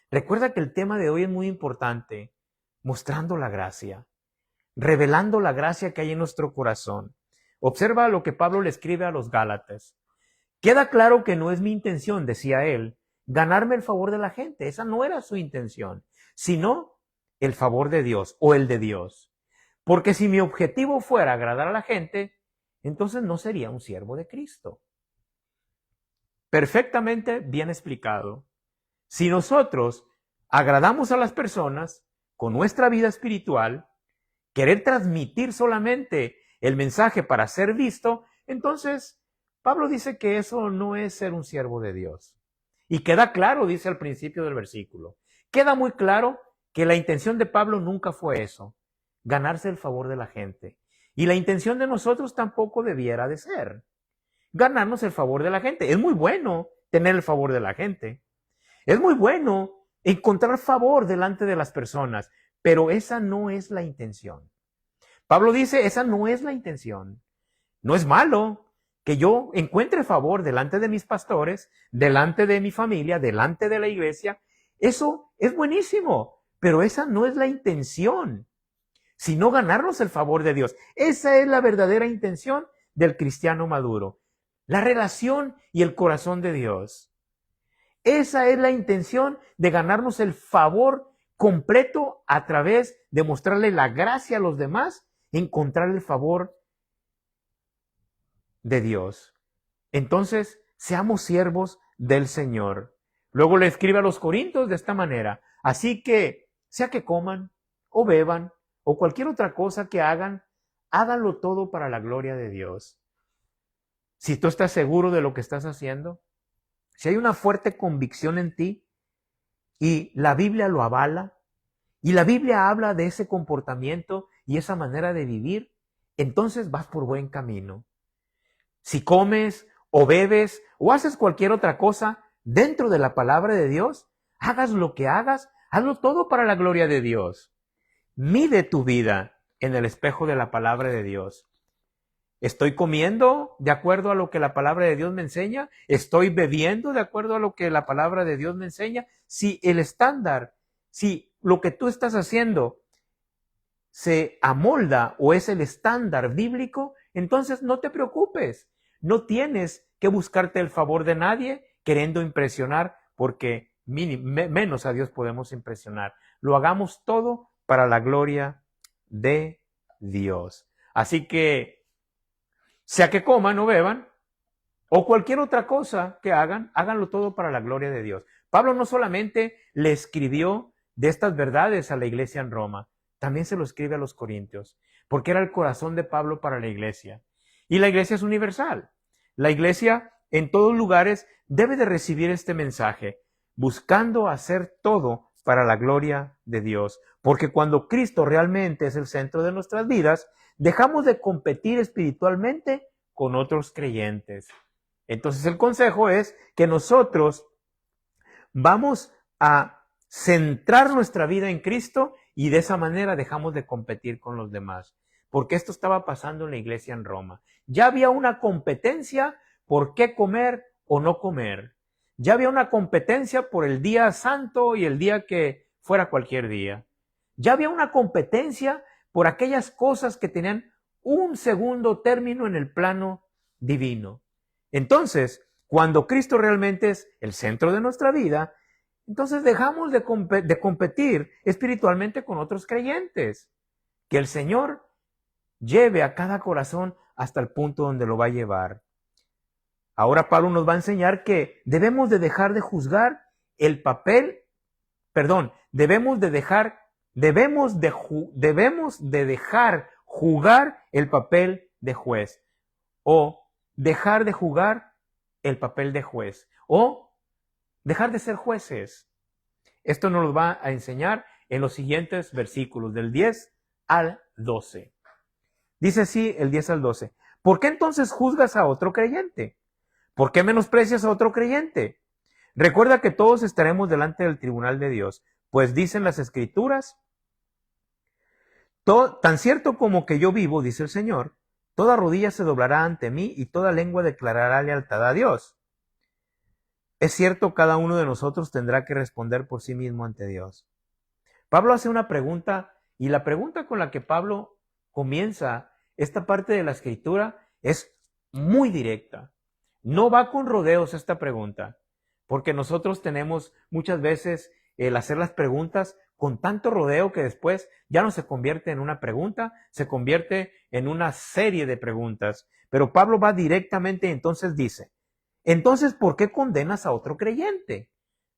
Recuerda que el tema de hoy es muy importante. Mostrando la gracia, revelando la gracia que hay en nuestro corazón. Observa lo que Pablo le escribe a los Gálatas. Queda claro que no es mi intención, decía él, ganarme el favor de la gente. Esa no era su intención, sino el favor de Dios o el de Dios. Porque si mi objetivo fuera agradar a la gente, entonces no sería un siervo de Cristo. Perfectamente bien explicado. Si nosotros agradamos a las personas con nuestra vida espiritual, querer transmitir solamente el mensaje para ser visto, entonces Pablo dice que eso no es ser un siervo de Dios. Y queda claro, dice al principio del versículo, queda muy claro que la intención de Pablo nunca fue eso, ganarse el favor de la gente. Y la intención de nosotros tampoco debiera de ser ganarnos el favor de la gente. Es muy bueno tener el favor de la gente. Es muy bueno encontrar favor delante de las personas, pero esa no es la intención. Pablo dice, esa no es la intención. No es malo que yo encuentre favor delante de mis pastores, delante de mi familia, delante de la iglesia. Eso es buenísimo, pero esa no es la intención, sino ganarnos el favor de Dios. Esa es la verdadera intención del cristiano maduro, la relación y el corazón de Dios. Esa es la intención de ganarnos el favor completo a través de mostrarle la gracia a los demás, encontrar el favor de Dios. Entonces, seamos siervos del Señor. Luego le escribe a los Corintios de esta manera, así que, sea que coman o beban o cualquier otra cosa que hagan, háganlo todo para la gloria de Dios. Si tú estás seguro de lo que estás haciendo, si hay una fuerte convicción en ti y la Biblia lo avala, y la Biblia habla de ese comportamiento y esa manera de vivir, entonces vas por buen camino. Si comes o bebes o haces cualquier otra cosa dentro de la palabra de Dios, hagas lo que hagas, hazlo todo para la gloria de Dios. Mide tu vida en el espejo de la palabra de Dios. ¿Estoy comiendo de acuerdo a lo que la palabra de Dios me enseña? ¿Estoy bebiendo de acuerdo a lo que la palabra de Dios me enseña? Si el estándar, si lo que tú estás haciendo se amolda o es el estándar bíblico, entonces no te preocupes. No tienes que buscarte el favor de nadie queriendo impresionar, porque menos a Dios podemos impresionar. Lo hagamos todo para la gloria de Dios. Así que, sea que coman o beban, o cualquier otra cosa que hagan, háganlo todo para la gloria de Dios. Pablo no solamente le escribió de estas verdades a la iglesia en Roma, también se lo escribe a los corintios, porque era el corazón de Pablo para la iglesia. Y la iglesia es universal. La iglesia en todos lugares debe de recibir este mensaje, buscando hacer todo para la gloria de Dios. Porque cuando Cristo realmente es el centro de nuestras vidas, dejamos de competir espiritualmente con otros creyentes. Entonces el consejo es que nosotros vamos a centrar nuestra vida en Cristo y de esa manera dejamos de competir con los demás. Porque esto estaba pasando en la iglesia en Roma. Ya había una competencia por qué comer o no comer. Ya había una competencia por el día santo y el día que fuera cualquier día. Ya había una competencia por aquellas cosas que tenían un segundo término en el plano divino. Entonces, cuando Cristo realmente es el centro de nuestra vida, entonces dejamos de competir espiritualmente con otros creyentes. Que el Señor lleve a cada corazón hasta el punto donde lo va a llevar. Ahora Pablo nos va a enseñar que debemos de dejar de juzgar el papel, debemos de dejar jugar el papel de juez, o dejar de jugar el papel de juez, o dejar de ser jueces. Esto nos lo va a enseñar en los siguientes versículos, del 10 al 12. Dice así el 10 al 12. ¿Por qué entonces juzgas a otro creyente? ¿Por qué menosprecias a otro creyente? Recuerda que todos estaremos delante del tribunal de Dios, pues dicen las Escrituras, tan cierto como que yo vivo, dice el Señor, toda rodilla se doblará ante mí y toda lengua declarará lealtad a Dios. Es cierto, cada uno de nosotros tendrá que responder por sí mismo ante Dios. Pablo hace una pregunta, y la pregunta con la que Pablo comienza esta parte de la Escritura es muy directa. No va con rodeos esta pregunta, porque nosotros tenemos muchas veces el hacer las preguntas con tanto rodeo que después ya no se convierte en una pregunta, se convierte en una serie de preguntas. Pero Pablo va directamente y entonces dice, entonces, ¿por qué condenas a otro creyente?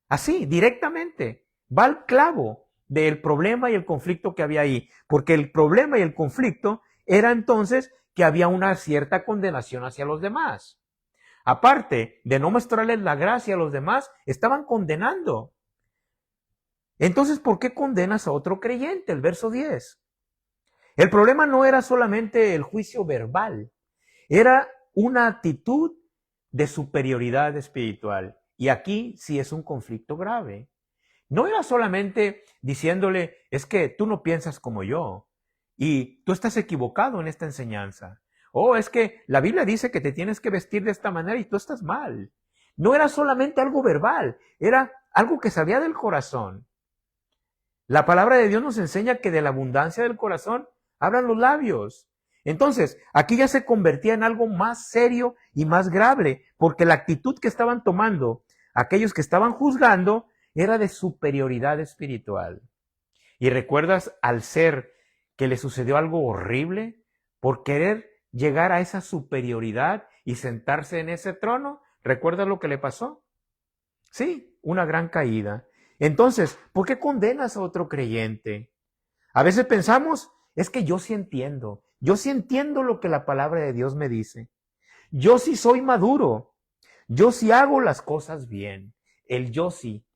Así, directamente, va al clavo del problema y el conflicto que había ahí, porque el problema y el conflicto era entonces que había una cierta condenación hacia los demás. Aparte de no mostrarles la gracia a los demás, estaban condenando. Entonces, ¿por qué condenas a otro creyente? El verso 10. El problema no era solamente el juicio verbal, era una actitud de superioridad espiritual. Y aquí sí es un conflicto grave. No era solamente diciéndole, es que tú no piensas como yo y tú estás equivocado en esta enseñanza. Oh, es que la Biblia dice que te tienes que vestir de esta manera y tú estás mal. No era solamente algo verbal, era algo que salía del corazón. La palabra de Dios nos enseña que de la abundancia del corazón hablan los labios. Entonces, aquí ya se convertía en algo más serio y más grave, porque la actitud que estaban tomando aquellos que estaban juzgando era de superioridad espiritual. ¿Y recuerdas al ser que le sucedió algo horrible por querer llegar a esa superioridad y sentarse en ese trono? ¿Recuerdas lo que le pasó? Sí, una gran caída. Entonces, ¿por qué condenas a otro creyente? A veces pensamos, es que yo sí entiendo lo que la palabra de Dios me dice. Yo sí soy maduro, yo sí hago las cosas bien. El yo sí,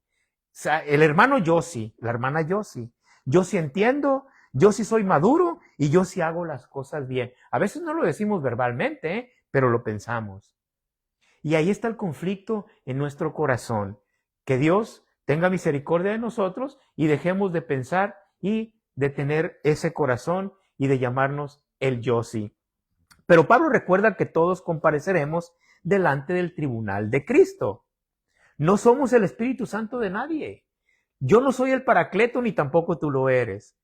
el hermano yo sí, la hermana yo sí. Yo sí entiendo, yo sí soy maduro y yo sí hago las cosas bien. A veces no lo decimos verbalmente, pero lo pensamos. Y ahí está el conflicto en nuestro corazón. Que Dios tenga misericordia de nosotros y dejemos de pensar y de tener ese corazón y de llamarnos el yo sí. Pero Pablo recuerda que todos compareceremos delante del tribunal de Cristo. No somos el Espíritu Santo de nadie. Yo no soy el Paracleto ni tampoco tú lo eres.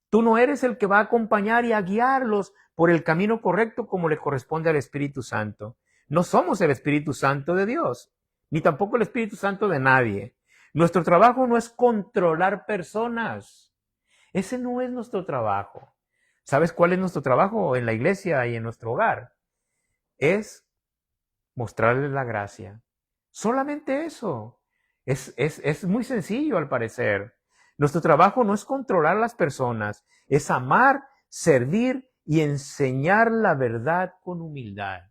Tú no eres el que va a acompañar y a guiarlos por el camino correcto como le corresponde al Espíritu Santo. No somos el Espíritu Santo de Dios, ni tampoco el Espíritu Santo de nadie. Nuestro trabajo no es controlar personas. Ese no es nuestro trabajo. ¿Sabes cuál es nuestro trabajo en la iglesia y en nuestro hogar? Es mostrarles la gracia. Solamente eso. Es muy sencillo al parecer. Nuestro trabajo no es controlar a las personas, es amar, servir y enseñar la verdad con humildad.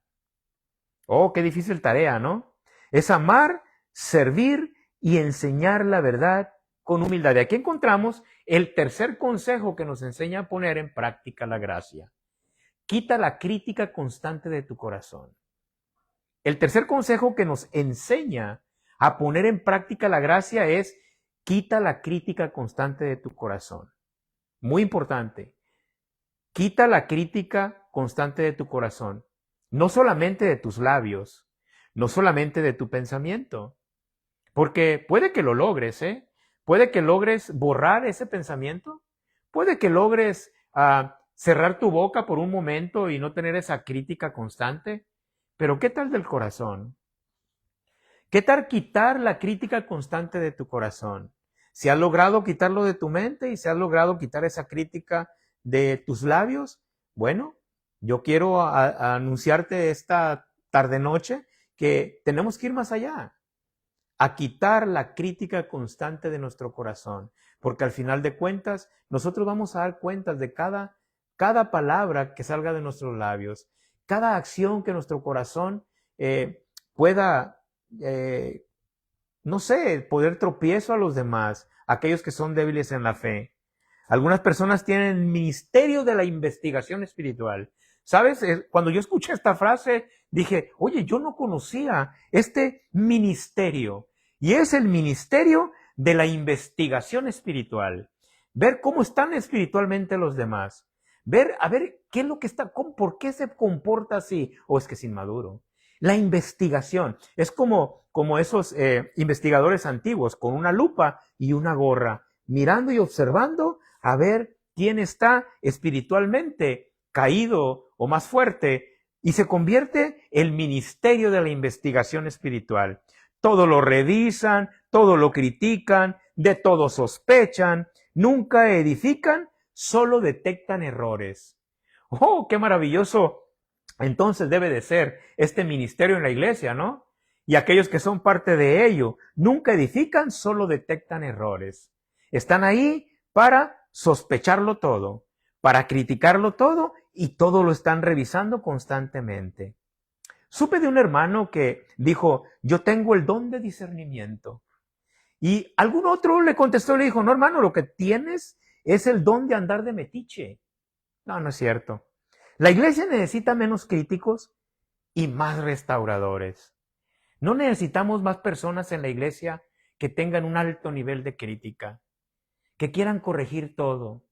Oh, qué difícil tarea, ¿no? Es amar, servir y enseñar la verdad con humildad. Y aquí encontramos el tercer consejo que nos enseña a poner en práctica la gracia. Quita la crítica constante de tu corazón. El tercer consejo que nos enseña a poner en práctica la gracia es quita la crítica constante de tu corazón. Muy importante. Quita la crítica constante de tu corazón. No solamente de tus labios, no solamente de tu pensamiento. Porque puede que lo logres, ¿eh? Puede que logres borrar ese pensamiento. Puede que logres cerrar tu boca por un momento y no tener esa crítica constante. Pero ¿qué tal del corazón? ¿Qué tal quitar la crítica constante de tu corazón? Si has logrado quitarlo de tu mente y si has logrado quitar esa crítica de tus labios, bueno, yo quiero anunciarte esta tarde-noche que tenemos que ir más allá, a quitar la crítica constante de nuestro corazón, porque al final de cuentas nosotros vamos a dar cuentas de cada palabra que salga de nuestros labios, cada acción que nuestro corazón pueda no sé, poner tropiezo a los demás, aquellos que son débiles en la fe. Algunas personas tienen el ministerio de la investigación espiritual. ¿Sabes? Cuando yo escuché esta frase, dije, oye, yo no conocía este ministerio. Y es el ministerio de la investigación espiritual. Ver cómo están espiritualmente los demás. Ver, a ver, qué es lo que está, por qué se comporta así. O es que es inmaduro. La investigación es como esos investigadores antiguos con una lupa y una gorra, mirando y observando a ver quién está espiritualmente caído o más fuerte, y se convierte el ministerio de la investigación espiritual. Todo lo revisan, todo lo critican, de todo sospechan, nunca edifican, solo detectan errores. ¡Oh, qué maravilloso! Entonces debe de ser este ministerio en la iglesia, ¿no? Y aquellos que son parte de ello nunca edifican, solo detectan errores. Están ahí para sospecharlo todo, para criticarlo todo y todo lo están revisando constantemente. Supe de un hermano que dijo, yo tengo el don de discernimiento. Y algún otro le contestó y le dijo, no hermano, lo que tienes es el don de andar de metiche. No, no es cierto. La iglesia necesita menos críticos y más restauradores. No necesitamos más personas en la iglesia que tengan un alto nivel de crítica, que quieran corregir todo,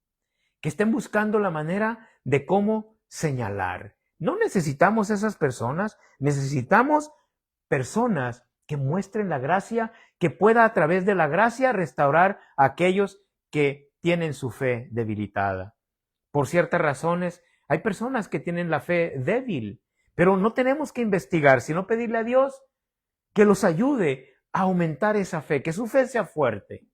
que estén buscando la manera de cómo señalar. No necesitamos esas personas, necesitamos personas que muestren la gracia, que pueda a través de la gracia restaurar a aquellos que tienen su fe debilitada. Por ciertas razones, hay personas que tienen la fe débil, pero no tenemos que investigar, sino pedirle a Dios que los ayude a aumentar esa fe, que su fe sea fuerte.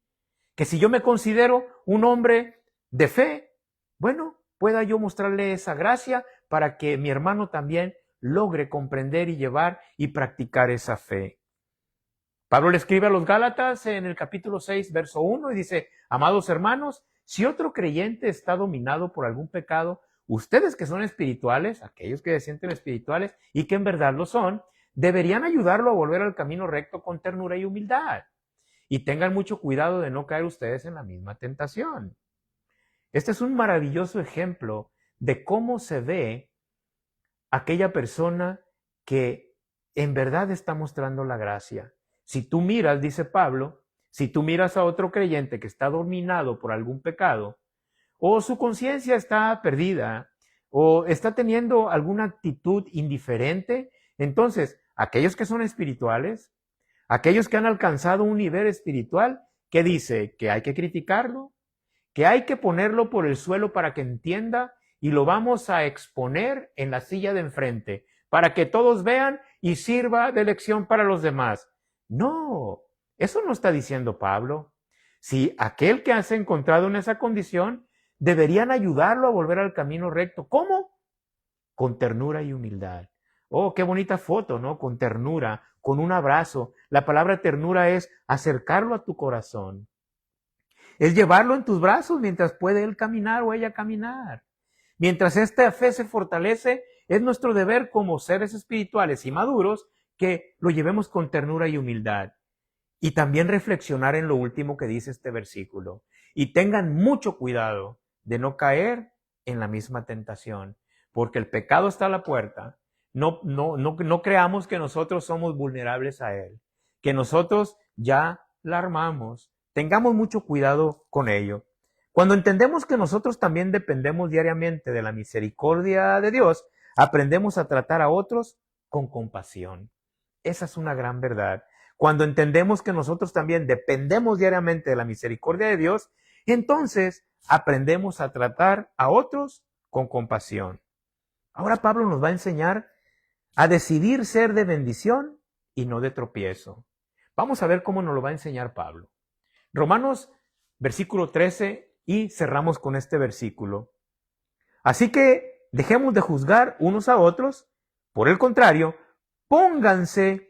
Que si yo me considero un hombre de fe, bueno, pueda yo mostrarle esa gracia para que mi hermano también logre comprender y llevar y practicar esa fe. Pablo le escribe a los Gálatas en el capítulo 6, verso 1 y dice, amados hermanos, si otro creyente está dominado por algún pecado, ustedes que son espirituales, aquellos que se sienten espirituales y que en verdad lo son, deberían ayudarlo a volver al camino recto con ternura y humildad. Y tengan mucho cuidado de no caer ustedes en la misma tentación. Este es un maravilloso ejemplo de cómo se ve aquella persona que en verdad está mostrando la gracia. Si tú miras, dice Pablo, si tú miras a otro creyente que está dominado por algún pecado, o su conciencia está perdida, o está teniendo alguna actitud indiferente, entonces aquellos que son espirituales, aquellos que han alcanzado un nivel espiritual, ¿qué dice? Que hay que criticarlo, que hay que ponerlo por el suelo para que entienda y lo vamos a exponer en la silla de enfrente para que todos vean y sirva de lección para los demás. No, eso no está diciendo Pablo. Si aquel que has encontrado en esa condición, deberían ayudarlo a volver al camino recto. ¿Cómo? Con ternura y humildad. Oh, qué bonita foto, ¿no? Con ternura, con un abrazo. La palabra ternura es acercarlo a tu corazón. Es llevarlo en tus brazos mientras puede él caminar o ella caminar. Mientras esta fe se fortalece, es nuestro deber como seres espirituales y maduros que lo llevemos con ternura y humildad. Y también reflexionar en lo último que dice este versículo. Y tengan mucho cuidado de no caer en la misma tentación, porque el pecado está a la puerta. No creamos que nosotros somos vulnerables a él, que nosotros ya la armamos. Tengamos mucho cuidado con ello. Cuando entendemos que nosotros también dependemos diariamente de la misericordia de Dios, aprendemos a tratar a otros con compasión. Esa es una gran verdad. Cuando entendemos que nosotros también dependemos diariamente de la misericordia de Dios, entonces aprendemos a tratar a otros con compasión. Ahora Pablo nos va a enseñar a decidir ser de bendición y no de tropiezo. Vamos a ver cómo nos lo va a enseñar Pablo. Romanos, versículo 13, y cerramos con este versículo. Así que dejemos de juzgar unos a otros, por el contrario, propónganse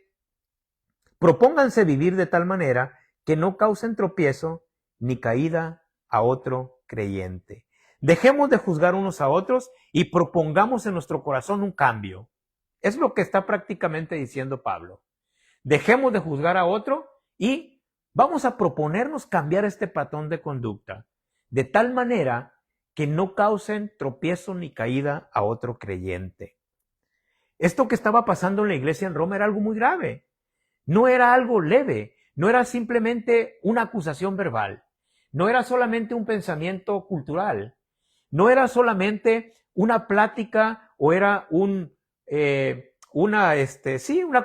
vivir de tal manera que no causen tropiezo ni caída a otro creyente. Dejemos de juzgar unos a otros y propongamos en nuestro corazón un cambio. Es lo que está prácticamente diciendo Pablo. Dejemos de juzgar a otro y vamos a proponernos cambiar este patrón de conducta, de tal manera que no causen tropiezo ni caída a otro creyente. Esto que estaba pasando en la iglesia en Roma era algo muy grave. No era algo leve, no era simplemente una acusación verbal, no era solamente un pensamiento cultural, no era solamente una plática o era una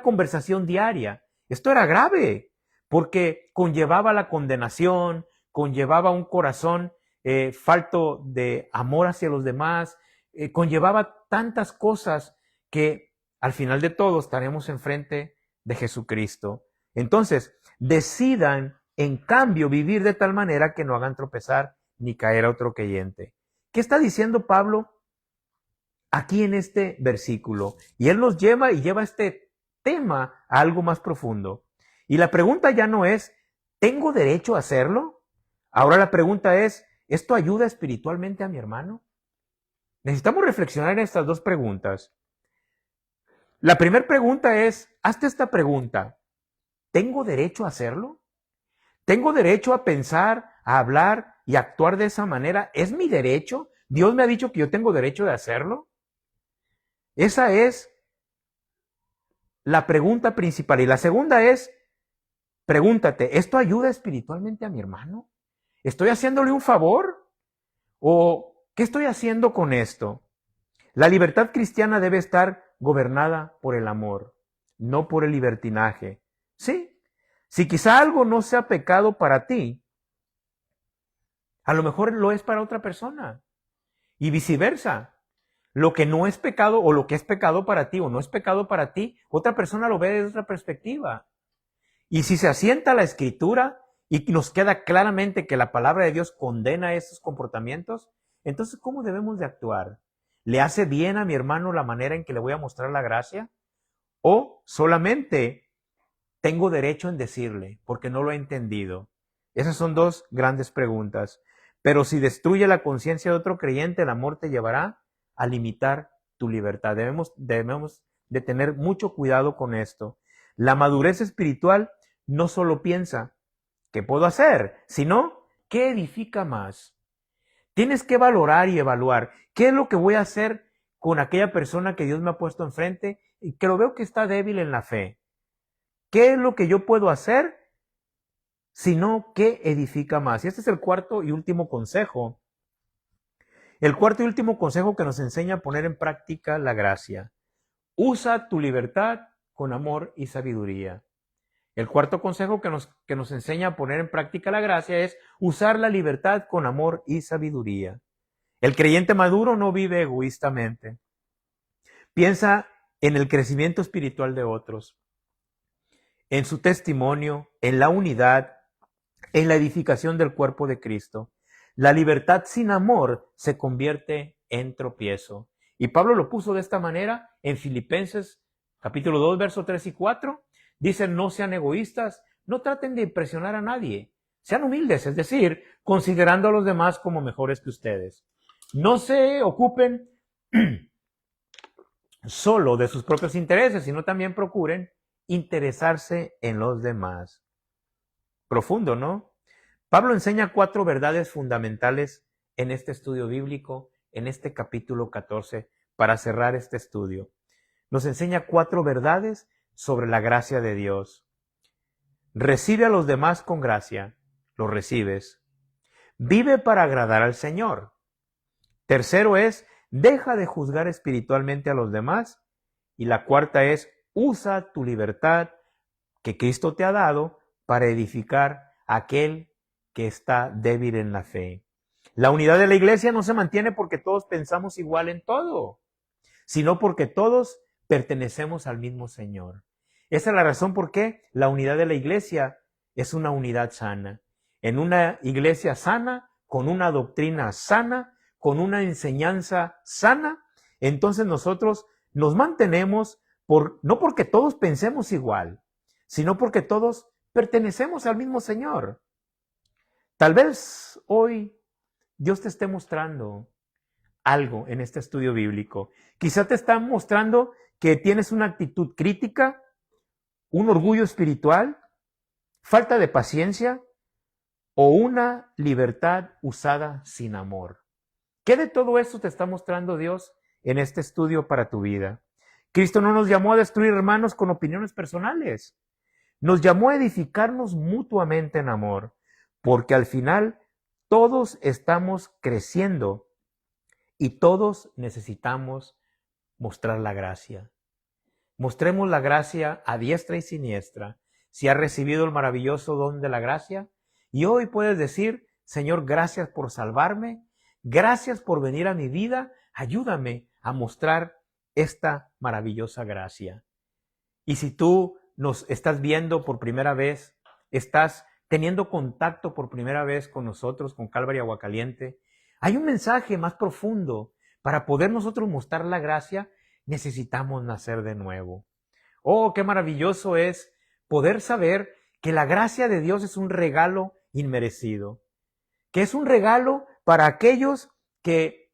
conversación diaria. Esto era grave porque conllevaba la condenación, conllevaba un corazón falto de amor hacia los demás, conllevaba tantas cosas que al final de todo estaremos enfrente de Jesucristo. Entonces, decidan en cambio vivir de tal manera que no hagan tropezar ni caer a otro creyente. ¿Qué está diciendo Pablo aquí en este versículo? Y él nos lleva este tema a algo más profundo. Y la pregunta ya no es, ¿tengo derecho a hacerlo? Ahora la pregunta es, ¿esto ayuda espiritualmente a mi hermano? Necesitamos reflexionar en estas dos preguntas. La primera pregunta es, hazte esta pregunta, ¿tengo derecho a hacerlo? ¿Tengo derecho a pensar, a hablar y a actuar de esa manera? ¿Es mi derecho? ¿Dios me ha dicho que yo tengo derecho de hacerlo? Esa es la pregunta principal. Y la segunda es, pregúntate, ¿esto ayuda espiritualmente a mi hermano? ¿Estoy haciéndole un favor? ¿O qué estoy haciendo con esto? La libertad cristiana debe estar gobernada por el amor, no por el libertinaje. Sí, si quizá algo no sea pecado para ti, a lo mejor lo es para otra persona. Y viceversa. Lo que no es pecado o lo que es pecado para ti o no es pecado para ti, otra persona lo ve desde otra perspectiva. Y si se asienta la Escritura y nos queda claramente que la palabra de Dios condena esos comportamientos, entonces ¿cómo debemos de actuar? ¿Le hace bien a mi hermano la manera en que le voy a mostrar la gracia? ¿O solamente tengo derecho en decirle porque no lo he entendido? Esas son dos grandes preguntas. Pero si destruye la conciencia de otro creyente, el amor te llevará a limitar tu libertad. Debemos de tener mucho cuidado con esto. La madurez espiritual no solo piensa, ¿qué puedo hacer? Sino, ¿qué edifica más? Tienes que valorar y evaluar qué es lo que voy a hacer con aquella persona que Dios me ha puesto enfrente y que lo veo que está débil en la fe. ¿Qué es lo que yo puedo hacer? Sino que edifica más. Y este es el cuarto y último consejo. El cuarto y último consejo que nos enseña a poner en práctica la gracia. Usa tu libertad con amor y sabiduría. El cuarto consejo que nos enseña a poner en práctica la gracia es usar la libertad con amor y sabiduría. El creyente maduro no vive egoístamente. Piensa en el crecimiento espiritual de otros, en su testimonio, en la unidad, en la edificación del cuerpo de Cristo. La libertad sin amor se convierte en tropiezo. Y Pablo lo puso de esta manera en Filipenses capítulo 2, versos 3 y 4. Dice, no sean egoístas, no traten de impresionar a nadie. Sean humildes, es decir, considerando a los demás como mejores que ustedes. No se ocupen solo de sus propios intereses, sino también procuren interesarse en los demás. Profundo, ¿no? Pablo enseña 4 verdades fundamentales en este estudio bíblico, en este capítulo 14, para cerrar este estudio. Nos enseña 4 verdades sobre la gracia de Dios. Recibe a los demás con gracia, los recibes. Vive para agradar al Señor. Tercero es, deja de juzgar espiritualmente a los demás. Y la cuarta es, usa tu libertad que Cristo te ha dado para edificar a aquel que está débil en la fe. La unidad de la iglesia no se mantiene porque todos pensamos igual en todo, sino porque todos pertenecemos al mismo Señor. Esa es la razón por qué la unidad de la iglesia es una unidad sana. En una iglesia sana, con una doctrina sana, con una enseñanza sana, entonces nosotros nos mantenemos no porque todos pensemos igual, sino porque todos pertenecemos al mismo Señor. Tal vez hoy Dios te esté mostrando algo en este estudio bíblico. Quizá te está mostrando que tienes una actitud crítica, un orgullo espiritual, falta de paciencia o una libertad usada sin amor. ¿Qué de todo esto te está mostrando Dios en este estudio para tu vida? Cristo no nos llamó a destruir hermanos con opiniones personales. Nos llamó a edificarnos mutuamente en amor, porque al final todos estamos creciendo y todos necesitamos mostrar la gracia. Mostremos la gracia a diestra y siniestra. Si has recibido el maravilloso don de la gracia, y hoy puedes decir, Señor, gracias por salvarme, gracias por venir a mi vida, ayúdame a mostrar esta maravillosa gracia. Y si tú nos estás viendo por primera vez, estás teniendo contacto por primera vez con nosotros, con Calvary Aguacaliente, hay un mensaje más profundo. Para poder nosotros mostrar la gracia, necesitamos nacer de nuevo. Oh, qué maravilloso es poder saber que la gracia de Dios es un regalo inmerecido, que es un regalo para aquellos que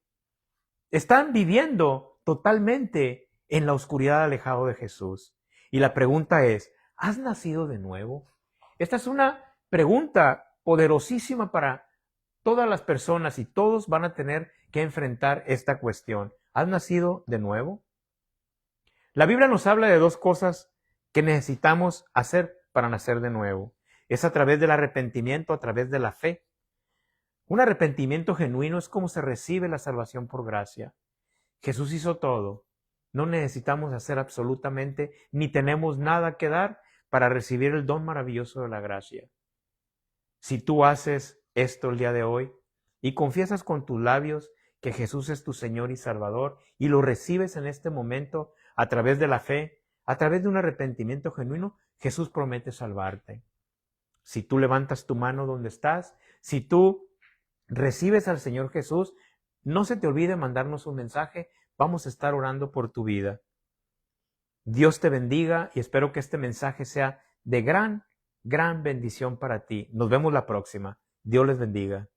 están viviendo totalmente en la oscuridad alejado de Jesús. Y la pregunta es, ¿has nacido de nuevo? Esta es una pregunta poderosísima para todas las personas y todos van a tener que enfrentar esta cuestión. ¿Has nacido de nuevo? La Biblia nos habla de 2 cosas que necesitamos hacer para nacer de nuevo. Es a través del arrepentimiento, a través de la fe. Un arrepentimiento genuino es como se recibe la salvación por gracia. Jesús hizo todo. No necesitamos hacer absolutamente, ni tenemos nada que dar para recibir el don maravilloso de la gracia. Si tú haces esto el día de hoy y confiesas con tus labios que Jesús es tu Señor y Salvador y lo recibes en este momento a través de la fe, a través de un arrepentimiento genuino, Jesús promete salvarte. Si tú levantas tu mano donde estás, si tú recibes al Señor Jesús, no se te olvide mandarnos un mensaje. Vamos a estar orando por tu vida. Dios te bendiga y espero que este mensaje sea de gran bendición para ti. Nos vemos la próxima. Dios les bendiga.